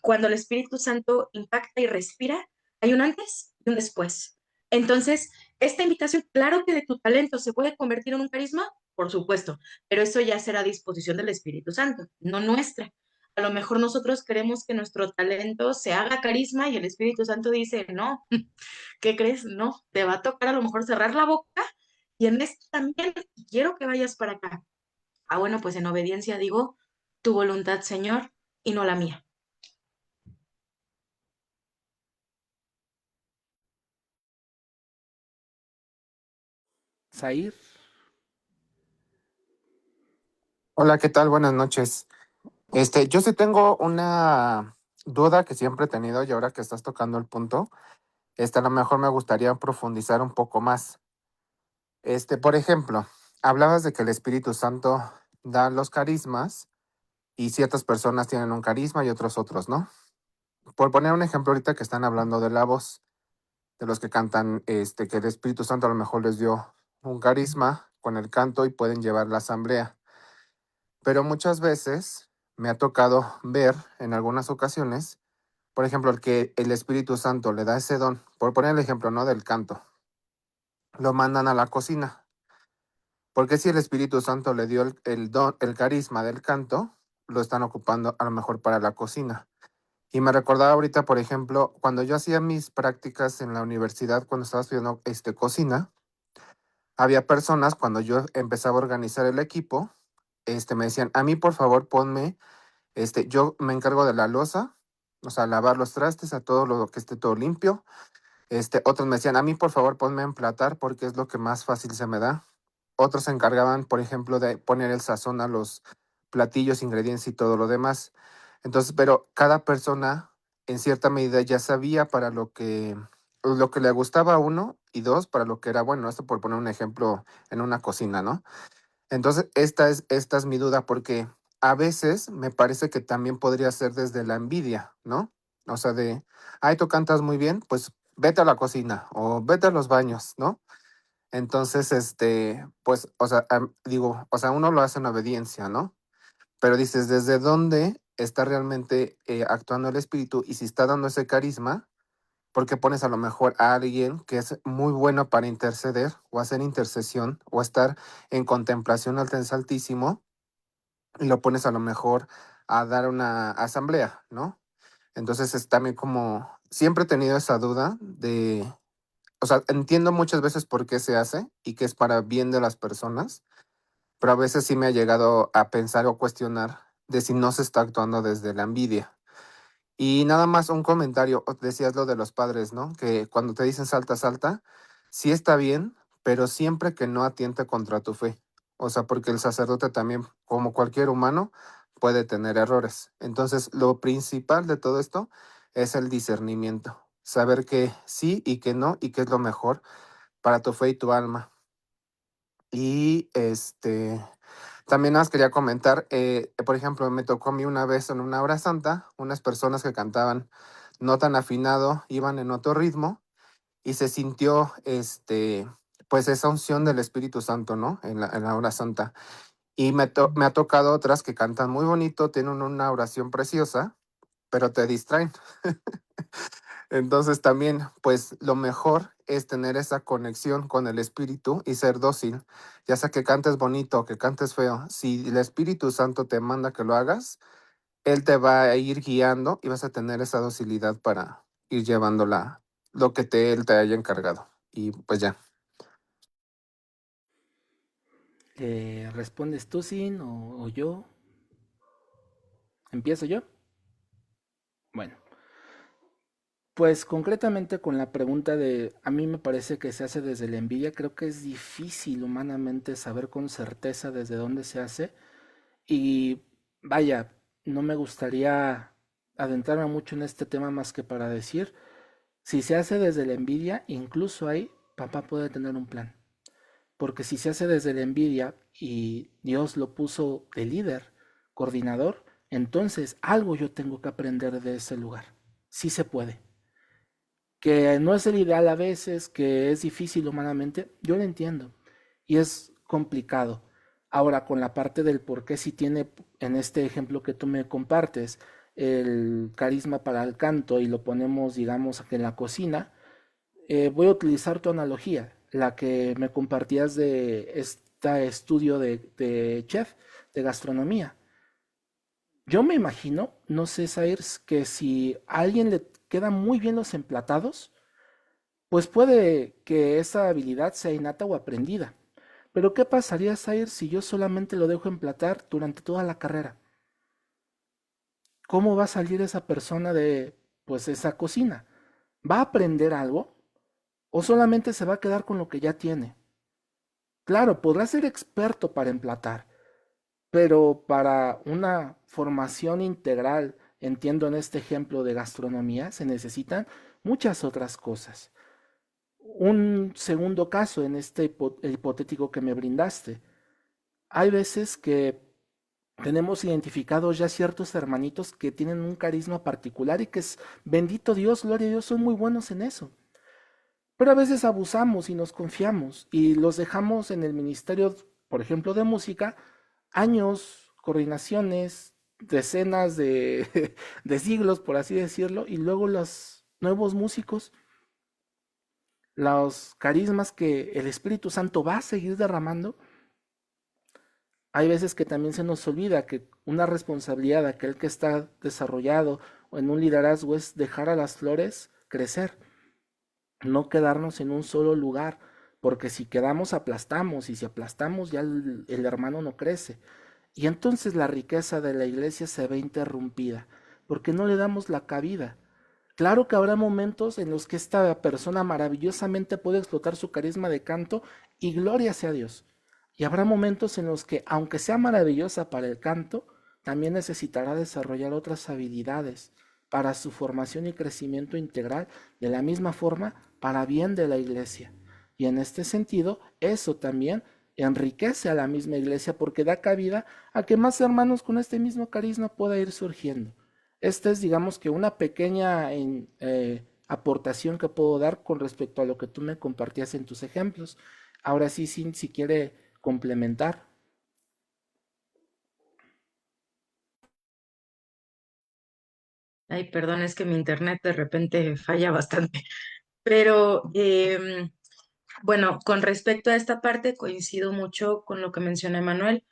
D: Cuando el Espíritu Santo impacta y respira, hay un antes y un después. Entonces, esta invitación, claro que de tu talento se puede convertir en un carisma, por supuesto, pero eso ya será a disposición del Espíritu Santo, no nuestra. A lo mejor nosotros queremos que nuestro talento se haga carisma y el Espíritu Santo dice, no, ¿qué crees? No, te va a tocar a lo mejor cerrar la boca y en esto también quiero que vayas para acá. Ah, bueno, pues en obediencia digo, tu voluntad, Señor, y no la mía.
A: Zair,
F: Hola, ¿qué tal? Buenas noches. Yo sí tengo una duda que siempre he tenido y ahora que estás tocando el punto, a lo mejor me gustaría profundizar un poco más. Por ejemplo, hablabas de que el Espíritu Santo da los carismas y ciertas personas tienen un carisma y otros, ¿no? Por poner un ejemplo ahorita que están hablando de la voz, de los que cantan, que el Espíritu Santo a lo mejor les dio un carisma con el canto y pueden llevar la asamblea. Pero muchas veces me ha tocado ver en algunas ocasiones, por ejemplo, el que el Espíritu Santo le da ese don, por poner el ejemplo, ¿no? Del canto, lo mandan a la cocina. Porque si el Espíritu Santo le dio el don, el carisma del canto, lo están ocupando a lo mejor para la cocina. Y me recordaba ahorita, por ejemplo, cuando yo hacía mis prácticas en la universidad, cuando estaba estudiando cocina, había personas, cuando yo empezaba a organizar el equipo, me decían, a mí por favor ponme. Yo me encargo de la loza, o sea, lavar los trastes, a todo lo que esté todo limpio. Otros me decían, a mí por favor ponme a emplatar porque es lo que más fácil se me da. Otros se encargaban, por ejemplo, de poner el sazón a los platillos, ingredientes y todo lo demás. Entonces, pero cada persona en cierta medida ya sabía para lo que le gustaba a uno y dos, para lo que era bueno. Esto por poner un ejemplo en una cocina, ¿no? Entonces, esta es mi duda, porque a veces me parece que también podría ser desde la envidia, ¿no? O sea, ay, tú cantas muy bien, pues vete a la cocina o vete a los baños, ¿no? Entonces, pues, o sea, digo, o sea, uno lo hace en obediencia, ¿no? Pero dices, ¿desde dónde está realmente actuando el espíritu? Y si está dando ese carisma, ¿por qué pones a lo mejor a alguien que es muy bueno para interceder o hacer intercesión o estar en contemplación al Altísimo y lo pones a lo mejor a dar una asamblea, ¿no? Entonces es también como, siempre he tenido esa duda o sea, entiendo muchas veces por qué se hace y que es para bien de las personas, pero a veces sí me ha llegado a pensar o cuestionar de si no se está actuando desde la envidia. Y nada más un comentario, decías lo de los padres, ¿no? Que cuando te dicen salta, salta, sí está bien, pero siempre que no atiente contra tu fe. O sea, porque el sacerdote también, como cualquier humano, puede tener errores. Entonces, lo principal de todo esto es el discernimiento, saber que sí y que no y qué es lo mejor para tu fe y tu alma. Y también más quería comentar, por ejemplo, me tocó a mí una vez en una hora santa, unas personas que cantaban no tan afinado, iban en otro ritmo y se sintió, pues esa unción del Espíritu Santo, ¿no? En la hora santa. Y me ha tocado otras que cantan muy bonito, tienen una oración preciosa, pero te distraen. Entonces también, pues lo mejor es tener esa conexión con el Espíritu y ser dócil, ya sea que cantes bonito o que cantes feo. Si el Espíritu Santo te manda que lo hagas, Él te va a ir guiando y vas a tener esa docilidad para ir llevándola, lo que Él te haya encargado. Y pues ya.
A: ¿Respondes tú, Sin, o yo? ¿Empiezo yo? Bueno, pues concretamente con la pregunta de, a mí me parece que se hace desde la envidia, creo que es difícil humanamente saber con certeza desde dónde se hace. Y vaya, no me gustaría adentrarme mucho en este tema más que para decir, si se hace desde la envidia, incluso ahí papá puede tener un plan. Porque si se hace desde la envidia y Dios lo puso de líder, coordinador, entonces algo yo tengo que aprender de ese lugar. Sí se puede. Que no es el ideal a veces, que es difícil humanamente, yo lo entiendo. Y es complicado. Ahora, con la parte del por qué si tiene, en este ejemplo que tú me compartes, el carisma para el canto y lo ponemos, digamos, aquí en la cocina, voy a utilizar tu analogía, la que me compartías de este estudio de chef, de gastronomía. Yo me imagino, no sé, Sair, que si a alguien le quedan muy bien los emplatados, pues puede que esa habilidad sea innata o aprendida. Pero ¿qué pasaría, Sair, si yo solamente lo dejo emplatar durante toda la carrera? ¿Cómo va a salir esa persona de, pues, esa cocina? ¿Va a aprender algo o solamente se va a quedar con lo que ya tiene? Claro, podrá ser experto para emplatar, pero para una formación integral, entiendo en este ejemplo de gastronomía, se necesitan muchas otras cosas. Un segundo caso en este hipotético que me brindaste. Hay veces que tenemos identificados ya ciertos hermanitos que tienen un carisma particular y que es, bendito Dios, gloria a Dios, son muy buenos en eso. Pero a veces abusamos y nos confiamos y los dejamos en el ministerio, por ejemplo, de música, años, coordinaciones, decenas de, de siglos, por así decirlo, y luego los nuevos músicos, los carismas que el Espíritu Santo va a seguir derramando, hay veces que también se nos olvida que una responsabilidad de aquel que está desarrollado o en un liderazgo es dejar a las flores crecer, no quedarnos en un solo lugar, porque si quedamos aplastamos y si aplastamos ya el hermano no crece. Y entonces la riqueza de la iglesia se ve interrumpida, porque no le damos la cabida. Claro que habrá momentos en los que esta persona maravillosamente puede explotar su carisma de canto y gloria sea Dios. Y habrá momentos en los que, aunque sea maravillosa para el canto, también necesitará desarrollar otras habilidades para su formación y crecimiento integral, de la misma forma para bien de la iglesia. Y en este sentido, eso también enriquece a la misma iglesia porque da cabida a que más hermanos con este mismo carisma pueda ir surgiendo. Esta es, digamos que una pequeña aportación que puedo dar con respecto a lo que tú me compartías en tus ejemplos. Ahora sí, si quiere complementar.
D: Ay, perdón, es que mi internet de repente falla bastante. Pero bueno, con respecto a esta parte, coincido mucho con lo que menciona Manuel.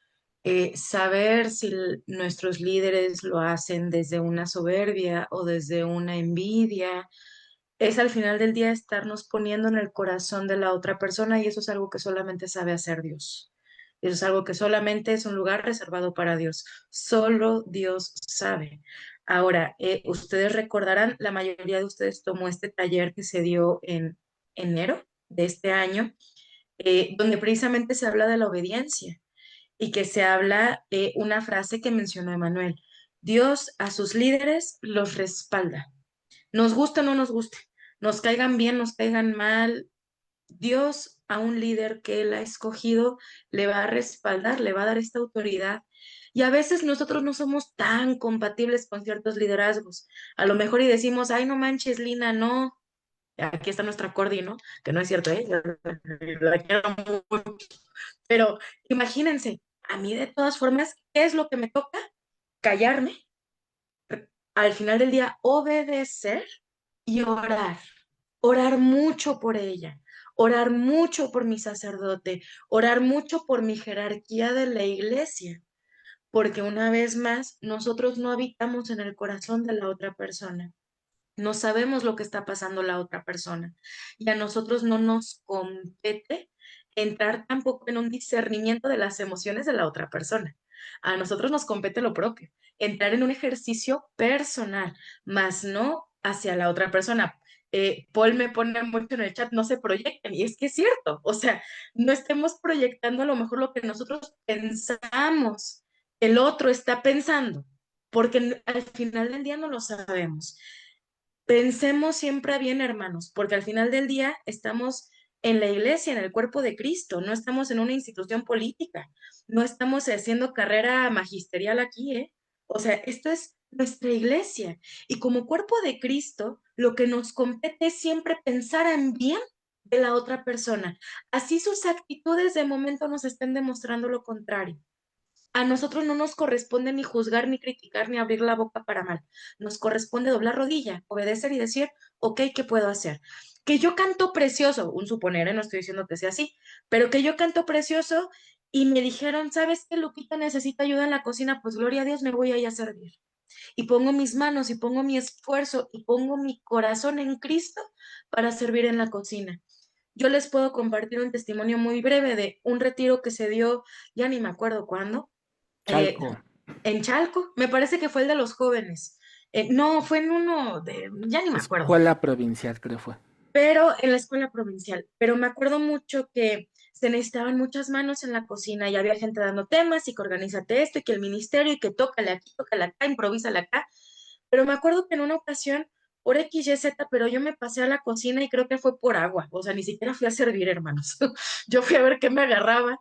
D: Saber si nuestros líderes lo hacen desde una soberbia o desde una envidia, es al final del día estarnos poniendo en el corazón de la otra persona y eso es algo que solamente sabe hacer Dios. Eso es algo que solamente es un lugar reservado para Dios. Solo Dios sabe. Ahora, ustedes recordarán, la mayoría de ustedes tomó este taller que se dio en enero de este año, donde precisamente se habla de la obediencia y que se habla una frase que mencionó Emanuel. Dios a sus líderes los respalda. Nos gusta o no nos guste, nos caigan bien, nos caigan mal, Dios a un líder que él ha escogido le va a respaldar, le va a dar esta autoridad. Y a veces nosotros no somos tan compatibles con ciertos liderazgos. A lo mejor y decimos, ay, no manches, Lina, no. Aquí está nuestra Cordy, ¿no? Que no es cierto, ¿eh? Yo la quiero mucho. Pero imagínense, a mí de todas formas, ¿qué es lo que me toca? Callarme, al final del día, obedecer y orar. Orar mucho por ella, orar mucho por mi sacerdote, orar mucho por mi jerarquía de la iglesia, porque una vez más, nosotros no habitamos en el corazón de la otra persona. No sabemos lo que está pasando la otra persona y a nosotros no nos compete entrar tampoco en un discernimiento de las emociones de la otra persona. A nosotros nos compete lo propio, entrar en un ejercicio personal, más no hacia la otra persona. Paul me pone mucho en el chat, no se proyecten, y es que es cierto, o sea, no estemos proyectando a lo mejor lo que nosotros pensamos, el otro está pensando, porque al final del día no lo sabemos. Pensemos siempre bien, hermanos, porque al final del día estamos en la iglesia, en el cuerpo de Cristo, no estamos en una institución política, no estamos haciendo carrera magisterial aquí, ¿eh? O sea, esto es nuestra iglesia y como cuerpo de Cristo, lo que nos compete es siempre pensar en bien de la otra persona, así sus actitudes de momento nos estén demostrando lo contrario. A nosotros no nos corresponde ni juzgar, ni criticar, ni abrir la boca para mal. Nos corresponde doblar rodilla, obedecer y decir, ok, ¿qué puedo hacer? Que yo canto precioso, un suponer, no estoy diciendo que sea así, pero que yo canto precioso y me dijeron, ¿sabes qué, Lupita necesita ayuda en la cocina? Pues gloria a Dios, me voy a ir a servir. Y pongo mis manos y pongo mi esfuerzo y pongo mi corazón en Cristo para servir en la cocina. Yo les puedo compartir un testimonio muy breve de un retiro que se dio, ya ni me acuerdo cuándo, eh,
A: Chalco.
D: en Chalco, me parece que fue el de los jóvenes. No, fue en uno de, ya ni me acuerdo,
A: Escuela provincial, creo fue.
D: pero en la escuela provincial. Pero me acuerdo mucho que se necesitaban muchas manos en la cocina y había gente dando temas y que organízate esto y que el ministerio y que tócale aquí, tócale acá, improvísale acá. Pero me acuerdo que en una ocasión, por X, Y, Z, pero yo me pasé a la cocina y creo que fue por agua. O sea, ni siquiera fui a servir, hermanos. Yo fui a ver qué me agarraba.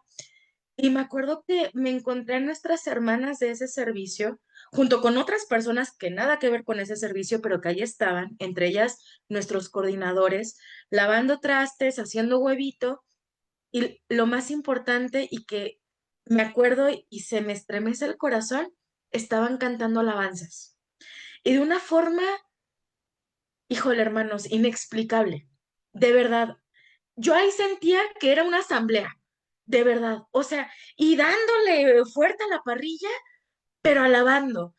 D: Y me acuerdo que me encontré a nuestras hermanas de ese servicio, junto con otras personas que nada que ver con ese servicio, pero que ahí estaban, entre ellas nuestros coordinadores, lavando trastes, haciendo huevito, y lo más importante y que me acuerdo y se me estremece el corazón, estaban cantando alabanzas. Y de una forma, híjole, hermanos, inexplicable. De verdad, yo ahí sentía que era una asamblea, de verdad. O sea, y dándole fuerte a la parrilla, pero alabando.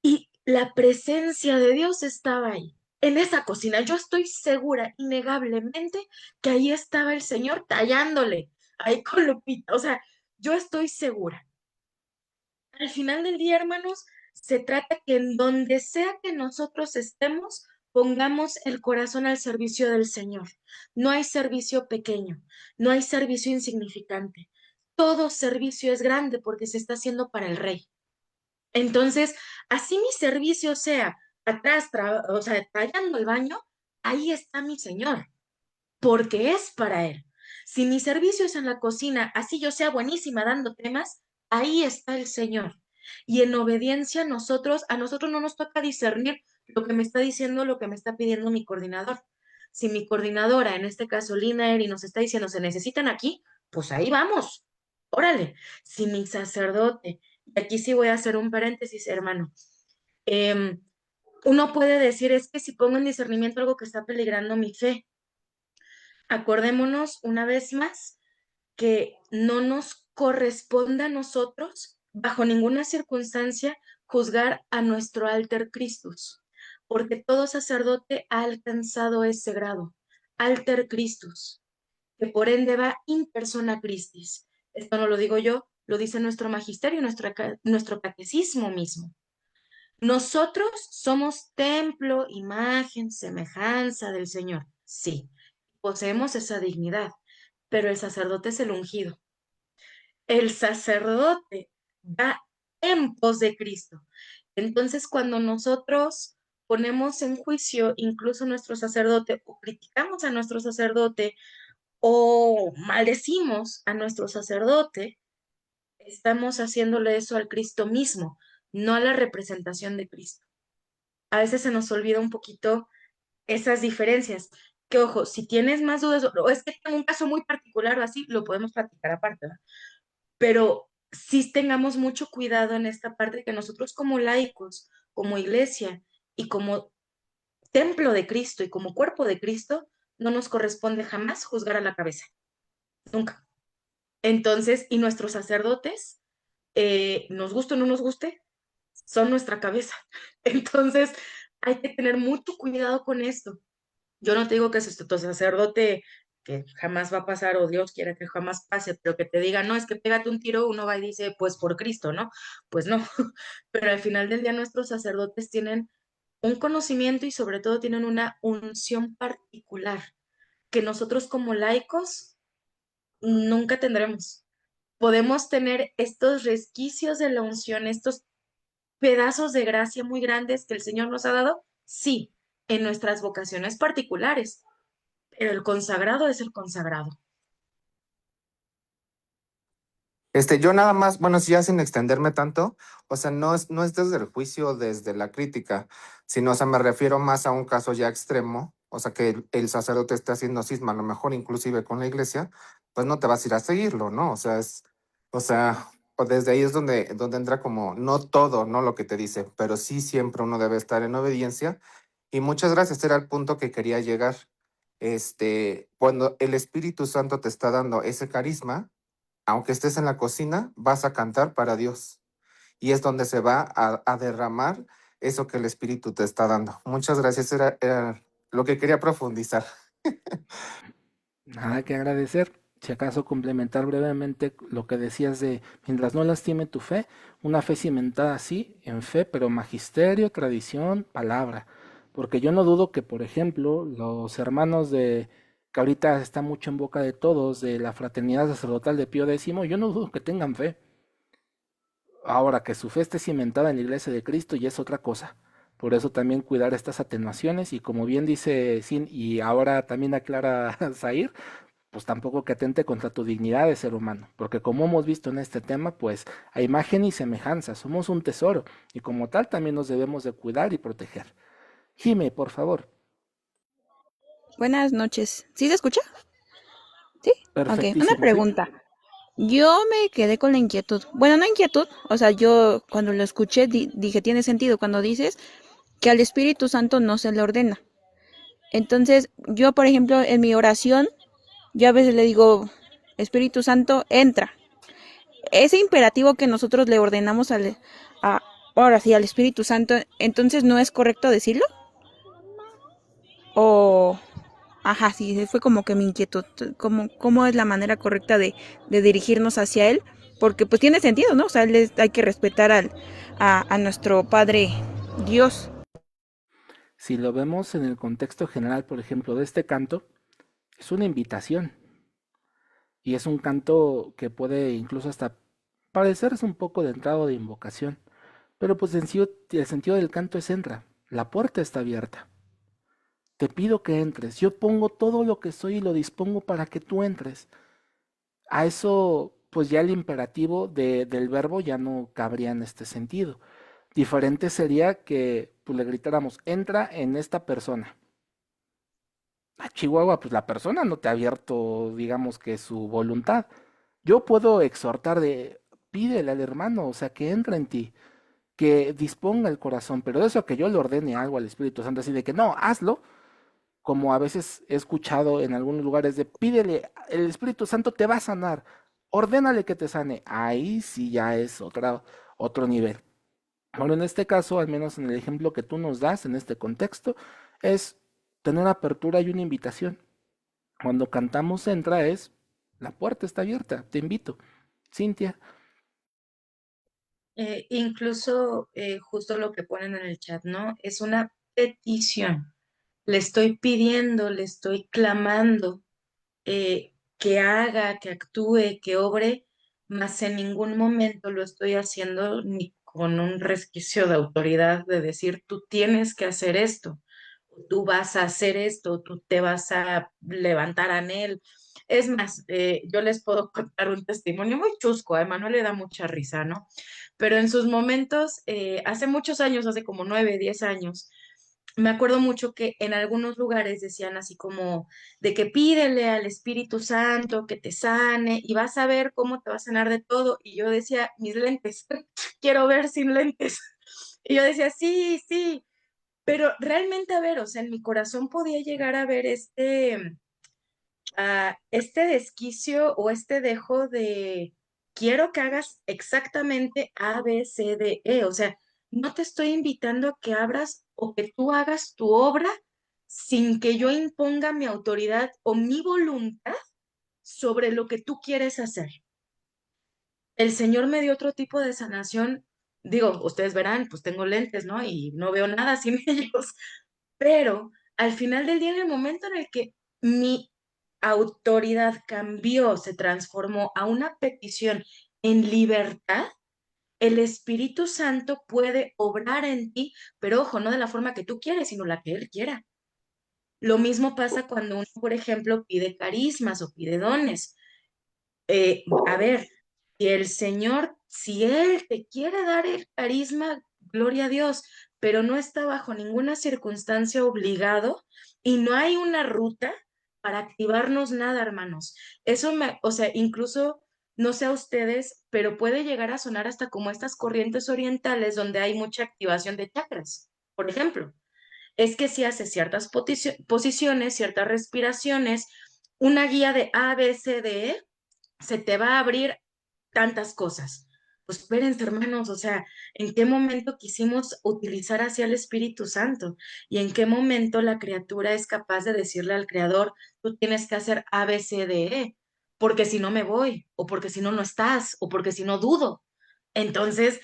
D: Y la presencia de Dios estaba ahí, en esa cocina. Yo estoy segura, innegablemente, que ahí estaba el Señor tallándole, ahí con Lupita. O sea, yo estoy segura. Al final del día, hermanos, se trata que en donde sea que nosotros estemos, pongamos el corazón al servicio del Señor. No hay servicio pequeño, no hay servicio insignificante. Todo servicio es grande porque se está haciendo para el Rey. Entonces, así mi servicio sea atrás, o sea, tallando el baño, ahí está mi Señor, porque es para Él. Si mi servicio es en la cocina, así yo sea buenísima dando temas, ahí está el Señor. Y en obediencia a nosotros no nos toca discernir lo que me está diciendo, lo que me está pidiendo mi coordinador. Si mi coordinadora, en este caso Lina Eri, nos está diciendo se necesitan aquí, pues ahí vamos. Órale. Si mi sacerdote, y aquí sí voy a hacer un paréntesis, hermano, em, uno puede decir es que si pongo en discernimiento algo que está peligrando mi fe, acordémonos una vez más que no nos corresponde a nosotros, bajo ninguna circunstancia, juzgar a nuestro alter Christus, porque todo sacerdote ha alcanzado ese grado, alter Christus, que por ende va in persona Christis. Esto no lo digo yo, lo dice nuestro magisterio, nuestro catecismo mismo. Nosotros somos templo, imagen, semejanza del Señor. Sí, poseemos esa dignidad, pero el sacerdote es el ungido. El sacerdote va en pos de Cristo. Entonces, cuando nosotros ponemos en juicio incluso a nuestro sacerdote o criticamos a nuestro sacerdote o maldecimos a nuestro sacerdote, estamos haciéndole eso al Cristo mismo, no a la representación de Cristo. A veces se nos olvida un poquito esas diferencias. Que ojo, si tienes más dudas o es que tengo un caso muy particular o así, lo podemos platicar aparte, ¿verdad? Pero sí tengamos mucho cuidado en esta parte que nosotros como laicos, como iglesia y como templo de Cristo y como cuerpo de Cristo, no nos corresponde jamás juzgar a la cabeza, nunca. Entonces, y nuestros sacerdotes, nos guste o no nos guste, son nuestra cabeza. Entonces, hay que tener mucho cuidado con esto. Yo no te digo que es tu sacerdote que jamás va a pasar o Dios quiere que jamás pase, pero que te diga, no, es que pégate un tiro, uno va y dice, pues por Cristo, ¿no? Pues no, pero al final del día nuestros sacerdotes tienen un conocimiento y sobre todo tienen una unción particular que nosotros como laicos nunca tendremos. Podemos tener estos resquicios de la unción, estos pedazos de gracia muy grandes que el Señor nos ha dado, sí, en nuestras vocaciones particulares, pero el consagrado es el consagrado.
F: Yo nada más, bueno, sí, ya sin extenderme tanto, o sea, no es desde el juicio, desde la crítica, sino, o sea, me refiero más a un caso ya extremo, o sea, que el sacerdote esté haciendo cisma, a lo mejor inclusive con la iglesia, pues no te vas a ir a seguirlo, ¿no? O sea, o desde ahí es donde entra como, no todo, no lo que te dice, pero sí siempre uno debe estar en obediencia. Y muchas gracias, era el punto que quería llegar. Cuando el Espíritu Santo te está dando ese carisma, aunque estés en la cocina, vas a cantar para Dios. Y es donde se va a derramar eso que el Espíritu te está dando. Muchas gracias, era lo que quería profundizar.
A: Nada que agradecer. Si acaso complementar brevemente lo que decías de, mientras no lastime tu fe, una fe cimentada así, en fe, pero magisterio, tradición, palabra. Porque yo no dudo que, por ejemplo, los hermanos que ahorita está mucho en boca de todos, de la fraternidad sacerdotal de Pío X, yo no dudo que tengan fe. Ahora que su fe esté cimentada en la iglesia de Cristo ya es otra cosa. Por eso también cuidar estas atenuaciones y como bien dice Sin y ahora también aclara Zair, pues tampoco que atente contra tu dignidad de ser humano, porque como hemos visto en este tema, pues a imagen y semejanza, somos un tesoro y como tal también nos debemos de cuidar y proteger. Jime, por favor.
G: Buenas noches. ¿Sí se escucha? Sí. Ok, una
A: Perfectísimo, ¿sí?
G: pregunta. Yo me quedé con la inquietud. Bueno, no inquietud, o sea, yo cuando lo escuché dije, tiene sentido cuando dices que al Espíritu Santo no se le ordena. Entonces, yo, por ejemplo, en mi oración, yo a veces le digo, Espíritu Santo, entra. Ese imperativo que nosotros le ordenamos a, ahora sí, al Espíritu Santo, entonces no es correcto decirlo. O, ajá, sí, fue como que mi inquietud, cómo es la manera correcta de dirigirnos hacia él, porque pues tiene sentido, ¿no? O sea, hay que respetar a nuestro Padre Dios.
A: Si lo vemos en el contexto general, por ejemplo, de este canto, es una invitación y es un canto que puede incluso hasta parecerse un poco de entrada de invocación, pero pues el sentido del canto es entra, la puerta está abierta. te pido que entres. Yo pongo todo lo que soy y lo dispongo para que tú entres. A eso, pues ya el imperativo del verbo ya no cabría en este sentido. Diferente sería que pues, le gritáramos, entra en esta persona. A Chihuahua, pues la persona no te ha abierto, digamos que su voluntad. Yo puedo exhortar de, pídele al hermano, o sea, que entre en ti, que disponga el corazón, pero eso que yo le ordene algo al Espíritu Santo, así de que no, hazlo, como a veces he escuchado en algunos lugares de pídele, el Espíritu Santo te va a sanar, ordénale que te sane, ahí sí ya es otro nivel. Bueno, en este caso, al menos en el ejemplo que tú nos das, en este contexto, es tener una apertura y una invitación. Cuando cantamos entra es, la puerta está abierta, te invito. Cintia,
D: Incluso justo lo que ponen en el chat, ¿no? Es una petición. Le estoy pidiendo, le estoy clamando que haga, que actúe, que obre, mas en ningún momento lo estoy haciendo ni con un resquicio de autoridad de decir, tú tienes que hacer esto, o tú vas a hacer esto, o tú te vas a levantar a él. Es más, yo les puedo contar un testimonio muy chusco, a Emanuel le da mucha risa, ¿no? Pero en sus momentos, hace muchos años, hace como 9, 10 años, me acuerdo mucho que en algunos lugares decían así como de que pídele al Espíritu Santo que te sane y vas a ver cómo te va a sanar de todo. Y yo decía, mis lentes, quiero ver sin lentes. Y yo decía, sí, sí, pero realmente, a ver, o sea, en mi corazón podía llegar a ver este desquicio o este dejo de quiero que hagas exactamente A, B, C, D, E. O sea, no te estoy invitando a que abras o que tú hagas tu obra sin que yo imponga mi autoridad o mi voluntad sobre lo que tú quieres hacer. El Señor me dio otro tipo de sanación. Digo, ustedes verán, pues tengo lentes, ¿no? Y no veo nada sin ellos. Pero al final del día, en el momento en el que mi autoridad cambió, se transformó a una petición en libertad, el Espíritu Santo puede obrar en ti, pero ojo, no de la forma que tú quieres, sino la que Él quiera. Lo mismo pasa cuando uno, por ejemplo, pide carismas o pide dones. A ver, si el Señor, si Él te quiere dar el carisma, gloria a Dios, pero no está bajo ninguna circunstancia obligado y no hay una ruta para activarnos nada, hermanos. Eso o sea, incluso, no sé a ustedes, pero puede llegar a sonar hasta como estas corrientes orientales donde hay mucha activación de chakras, por ejemplo. Es que si haces ciertas posiciones, ciertas respiraciones, una guía de A, B, C, D, E, se te va a abrir tantas cosas. Pues espérense, hermanos, o sea, ¿en qué momento quisimos utilizar así al Espíritu Santo? ¿Y en qué momento la criatura es capaz de decirle al Creador, tú tienes que hacer A, B, C, D, E? Porque si no me voy, o porque si no no estás, o porque si no dudo. Entonces,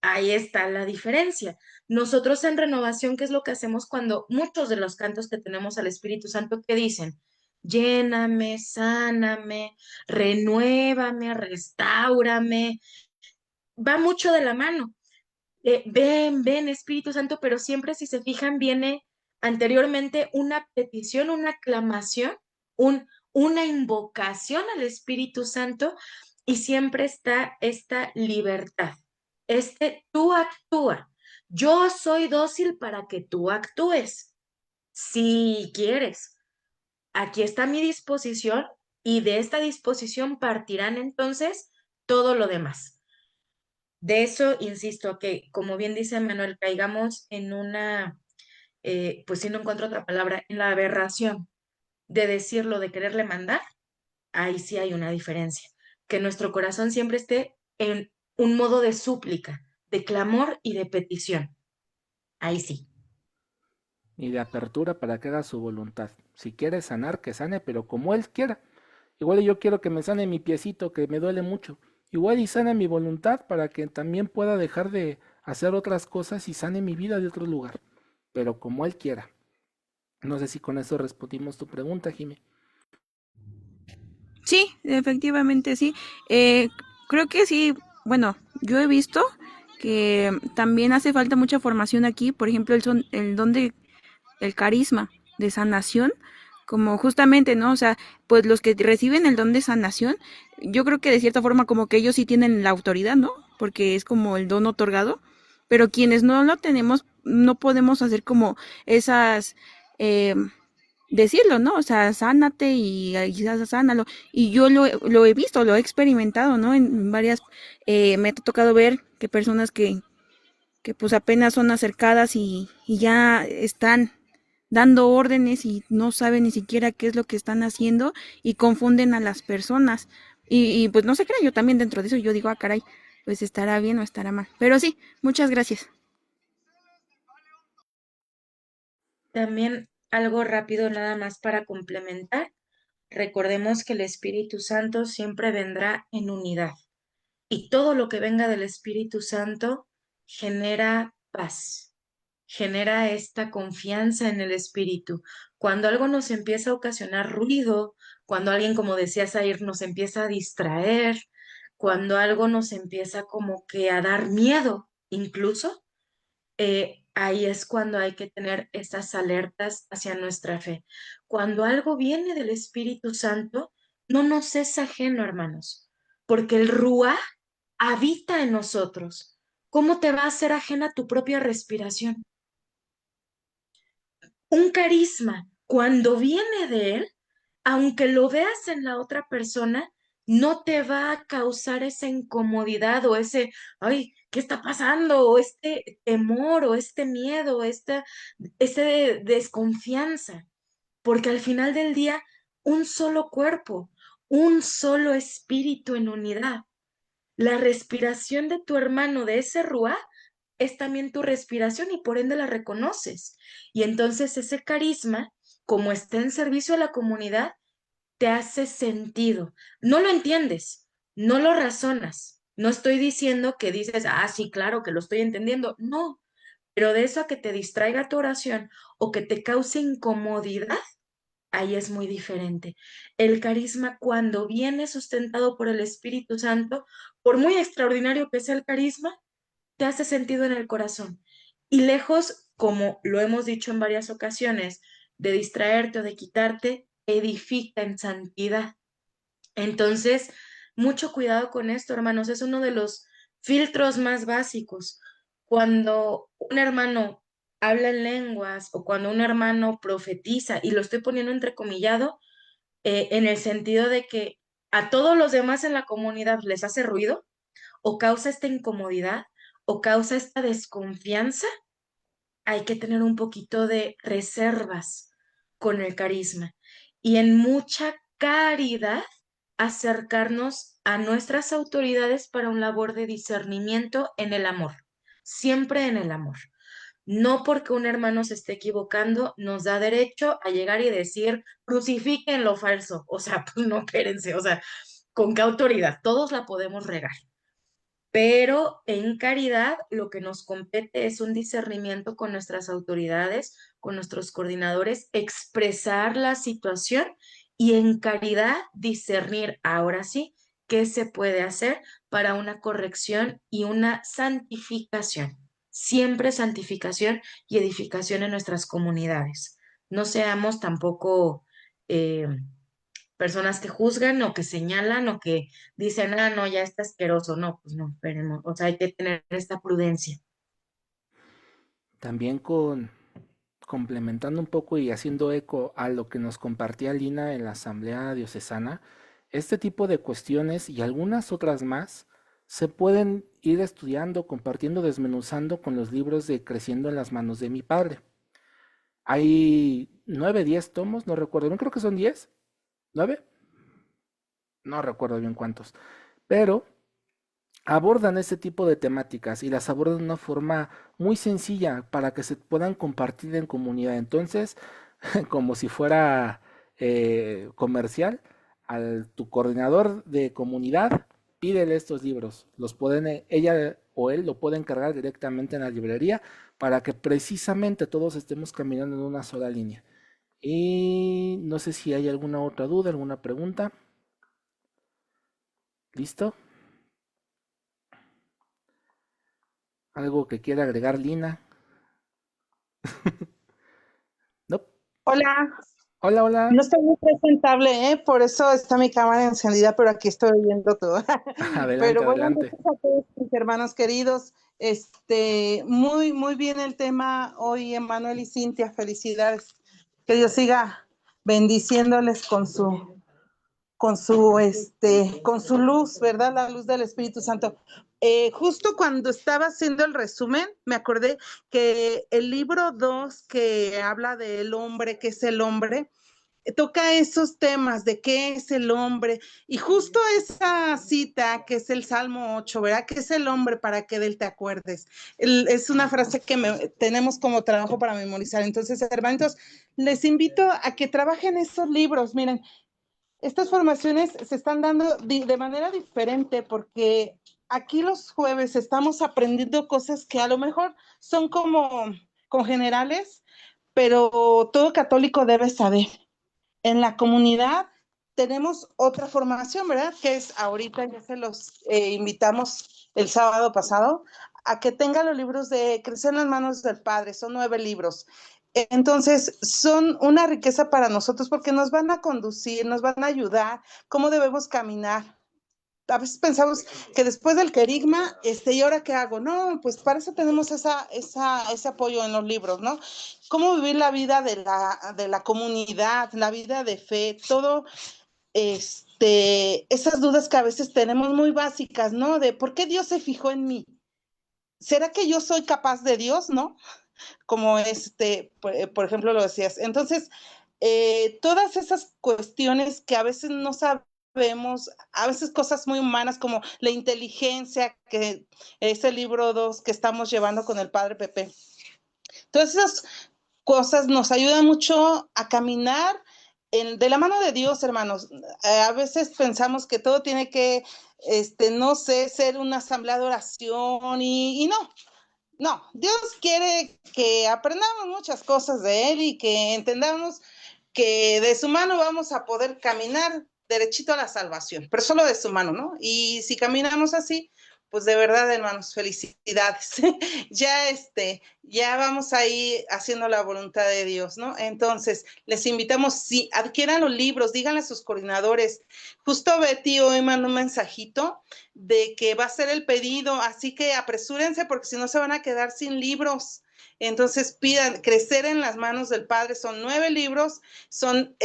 D: ahí está la diferencia. Nosotros en renovación, ¿qué es lo que hacemos cuando muchos de los cantos que tenemos al Espíritu Santo que dicen? Lléname, sáname, renuévame, restáurame. Va mucho de la mano. Ven, ven, Espíritu Santo, pero siempre si se fijan viene anteriormente una petición, una aclamación, una invocación al Espíritu Santo y siempre está esta libertad. Tú actúa. Yo soy dócil para que tú actúes, si quieres. Aquí está mi disposición y de esta disposición partirán entonces todo lo demás. De eso, insisto, que como bien dice Manuel, caigamos en pues si no encuentro otra palabra, en la aberración de decirlo, de quererle mandar, ahí sí hay una diferencia. Que nuestro corazón siempre esté en un modo de súplica, de clamor y de petición. Ahí sí.
A: y de apertura para que haga su voluntad. Si quiere sanar, que sane, pero como Él quiera. Igual yo quiero que me sane mi piecito, que me duele mucho. Igual y sane mi voluntad para que también pueda dejar de hacer otras cosas y sane mi vida de otro lugar. Pero como Él quiera. No sé si con eso respondimos tu pregunta, Jimé.
G: Sí, efectivamente sí. Creo que sí, bueno, yo he visto que también hace falta mucha formación aquí, por ejemplo, el don de el carisma. de sanación, como justamente, ¿no? O sea, pues los que reciben el don de sanación, yo creo que de cierta forma como que ellos sí tienen la autoridad, ¿no? Porque es como el don otorgado, pero quienes no lo tenemos, no podemos hacer como esas, eh, decirlo, ¿no? O sea, sánate y sánalo. Y yo lo he visto, lo he experimentado, ¿no? En varias, me ha tocado ver que personas que pues apenas son acercadas y ya están dando órdenes y no saben ni siquiera qué es lo que están haciendo y confunden a las personas. Y pues no se crean, yo también dentro de eso yo digo, ah, caray, pues estará bien o estará mal. Pero sí, muchas gracias.
D: También algo rápido nada más para complementar. Recordemos que el Espíritu Santo siempre vendrá en unidad y todo lo que venga del Espíritu Santo genera paz, genera esta confianza en el Espíritu. Cuando algo nos empieza a ocasionar ruido, cuando alguien, como decía Zair, nos empieza a distraer, cuando algo nos empieza como que a dar miedo, incluso, ahí es cuando hay que tener estas alertas hacia nuestra fe. Cuando algo viene del Espíritu Santo, no nos es ajeno, hermanos, porque el Ruá habita en nosotros. ¿Cómo te va a ser ajena tu propia respiración? Un carisma, cuando viene de él, aunque lo veas en la otra persona, no te va a causar esa incomodidad o ese, ay, ¿qué está pasando? O este temor o este miedo, ese desconfianza, porque al final del día, un solo cuerpo, un solo espíritu en unidad. La respiración de tu hermano, de ese ruá, es también tu respiración y por ende la reconoces. Y entonces ese carisma, como está en servicio a la comunidad, te hace sentido. No lo entiendes, no lo razonas. No estoy diciendo que dices, ah, sí, claro que lo estoy entendiendo. No, pero de eso a que te distraiga tu oración o que te cause incomodidad, ahí es muy diferente. El carisma, cuando viene sustentado por el Espíritu Santo, por muy extraordinario que sea el carisma, te hace sentido en el corazón. Y lejos, como lo hemos dicho en varias ocasiones, de distraerte o de quitarte, edifica en santidad. Entonces, mucho cuidado con esto, hermanos. Es uno de los filtros más básicos. Cuando un hermano habla en lenguas o cuando un hermano profetiza, y lo estoy poniendo entrecomillado, en el sentido de que a todos los demás en la comunidad les hace ruido o causa esta incomodidad o causa esta desconfianza, hay que tener un poquito de reservas con el carisma y en mucha caridad acercarnos a nuestras autoridades para un labor de discernimiento en el amor, siempre en el amor. No porque un hermano se esté equivocando nos da derecho a llegar y decir, crucifiquen lo falso. O sea, pues no, espérense, o sea, ¿con qué autoridad? Todos la podemos regar, pero en caridad lo que nos compete es un discernimiento con nuestras autoridades, con nuestros coordinadores, expresar la situación y en caridad discernir ahora sí qué se puede hacer para una corrección y una santificación. Siempre santificación y edificación en nuestras comunidades. No seamos tampoco eh, personas que juzgan o que señalan o que dicen, ah, no, ya está asqueroso. No, pues no, esperemos. O sea, hay que tener esta prudencia.
A: También complementando un poco y haciendo eco a lo que nos compartía Lina en la Asamblea Diocesana, este tipo de cuestiones y algunas otras más se pueden ir estudiando, compartiendo, desmenuzando con los libros de Creciendo en las manos de mi padre. Hay 9, 10 tomos, no recuerdo bien, creo que son 10, 9, no recuerdo bien cuántos, pero abordan ese tipo de temáticas y las abordan de una forma muy sencilla para que se puedan compartir en comunidad. Entonces, como si fuera comercial, tu coordinador de comunidad, pídele estos libros. Los pueden, ella o él lo pueden cargar directamente en la librería para que precisamente todos estemos caminando en una sola línea. Y no sé si hay alguna otra duda, alguna pregunta. ¿Listo? ¿Algo que quiera agregar, Lina? No.
B: Hola.
H: Hola,
A: Hola,
H: no
A: hola.
H: estoy muy presentable, ¿eh? Por eso está mi cámara encendida, pero aquí estoy oyendo todo.
A: Adelante,
H: Pero buenas
A: adelante.
H: noches a todos mis hermanos queridos. Muy bien el tema hoy, Emanuel y Cintia, felicidades. Que Dios siga bendiciéndoles con su luz, ¿verdad? La luz del Espíritu Santo. Justo cuando estaba haciendo el resumen, me acordé que el libro 2 que habla del hombre, ¿qué es el hombre? Toca esos temas de qué es el hombre, y justo esa cita que es el Salmo 8, ¿verdad? ¿Qué es el hombre para que de él te acuerdes? Es una frase que tenemos como trabajo para memorizar. Entonces, hermanitos, les invito a que trabajen esos libros. Miren, estas formaciones se están dando de manera diferente porque aquí los jueves estamos aprendiendo cosas que a lo mejor son como generales, pero todo católico debe saber. En la comunidad tenemos otra formación, ¿verdad? Que es ahorita, ya se los invitamos el sábado pasado, a que tengan los libros de Crecer en las manos del Padre. Son 9 libros. Entonces, son una riqueza para nosotros porque nos van a conducir, nos van a ayudar, cómo debemos caminar. A veces pensamos que después del querigma, ¿y ahora qué hago? No, pues para eso tenemos ese apoyo en los libros, ¿no? Cómo vivir la vida de la comunidad, la vida de fe, todo, esas dudas que a veces tenemos muy básicas, ¿no? De ¿por qué Dios se fijó en mí? ¿Será que yo soy capaz de Dios, no? Como por ejemplo, lo decías. Entonces, todas esas cuestiones que a veces no sabemos, a veces cosas muy humanas como la inteligencia, que es el libro 2 que estamos llevando con el padre Pepe. Todas esas cosas nos ayudan mucho a caminar de la mano de Dios, hermanos. A veces pensamos que todo tiene que, no sé, ser una asamblea de oración y no. No, Dios quiere que aprendamos muchas cosas de Él y que entendamos que de su mano vamos a poder caminar derechito a la salvación, pero solo de su mano, ¿no? Y si caminamos así, pues de verdad, hermanos, felicidades. ya ya vamos ahí haciendo la voluntad de Dios, ¿no? Entonces, les invitamos, si adquieran los libros, díganle a sus coordinadores. Justo Betty hoy mandó un mensajito de que va a ser el pedido, así que apresúrense porque si no se van a quedar sin libros. Entonces pidan crecer en las manos del Padre. Son 9 libros, son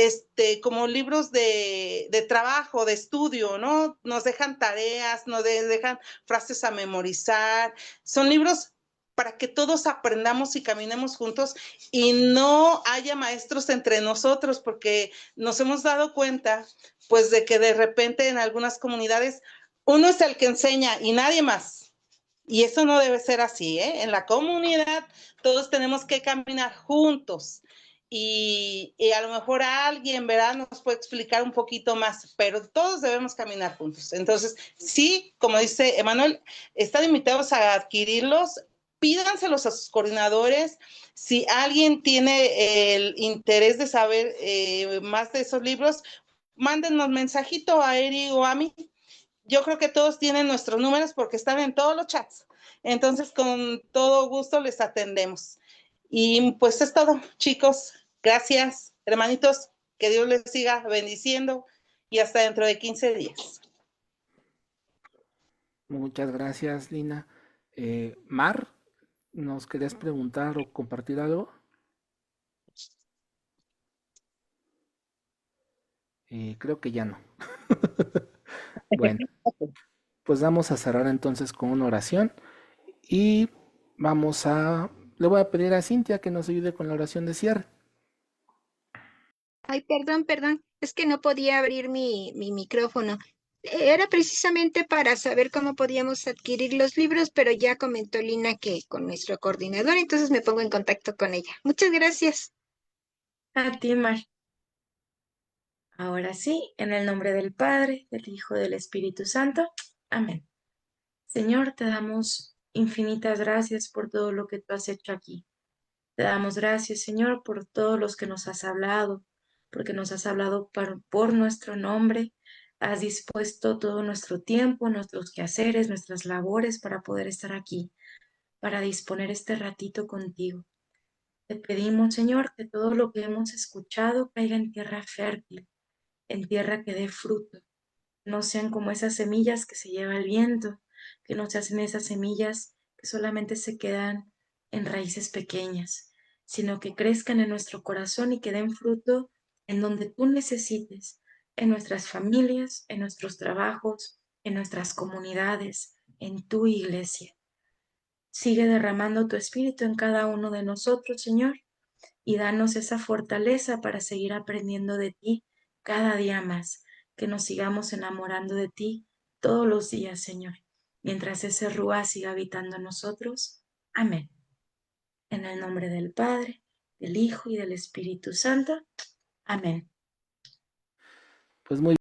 H: como libros de trabajo, de estudio, ¿no? Nos dejan tareas, nos dejan frases a memorizar. Son libros para que todos aprendamos y caminemos juntos y no haya maestros entre nosotros, porque nos hemos dado cuenta, pues, de que de repente en algunas comunidades uno es el que enseña y nadie más. Y eso no debe ser así, ¿eh? En la comunidad todos tenemos que caminar juntos. Y a lo mejor alguien, ¿verdad? Nos puede explicar un poquito más, pero todos debemos caminar juntos. Entonces, sí, como dice Emanuel, están invitados a adquirirlos, pídanselos a sus coordinadores. Si alguien tiene el interés de saber más de esos libros, mándenos mensajito a Eri o a mí. Yo creo que todos tienen nuestros números porque están en todos los chats. Entonces, con todo gusto les atendemos. Y pues es todo, chicos. Gracias, hermanitos. Que Dios les siga bendiciendo y hasta dentro de 15 días.
A: Muchas gracias, Lina. Mar, ¿nos querías preguntar o compartir algo? Creo que ya no. Bueno, pues vamos a cerrar entonces con una oración y le voy a pedir a Cintia que nos ayude con la oración de cierre.
B: Ay, perdón, es que no podía abrir mi micrófono. Era precisamente para saber cómo podíamos adquirir los libros, pero ya comentó Lina que con nuestro coordinador, entonces me pongo en contacto con ella. Muchas gracias.
D: A ti, Mar. Ahora sí, en el nombre del Padre, del Hijo y del Espíritu Santo. Amén. Señor, te damos infinitas gracias por todo lo que tú has hecho aquí. Te damos gracias, Señor, por todos los que nos has hablado, porque nos has hablado por nuestro nombre. Has dispuesto todo nuestro tiempo, nuestros quehaceres, nuestras labores para poder estar aquí, para disponer este ratito contigo. Te pedimos, Señor, que todo lo que hemos escuchado caiga en tierra fértil, en tierra que dé fruto. No sean como esas semillas que se lleva el viento, que no se hacen esas semillas que solamente se quedan en raíces pequeñas, sino que crezcan en nuestro corazón y que den fruto en donde tú necesites, en nuestras familias, en nuestros trabajos, en nuestras comunidades, en tu iglesia. Sigue derramando tu espíritu en cada uno de nosotros, Señor, y danos esa fortaleza para seguir aprendiendo de ti cada día más, que nos sigamos enamorando de ti todos los días, Señor, mientras ese Ruá siga habitando en nosotros. Amén. En el nombre del Padre, del Hijo y del Espíritu Santo. Amén.
A: Pues muy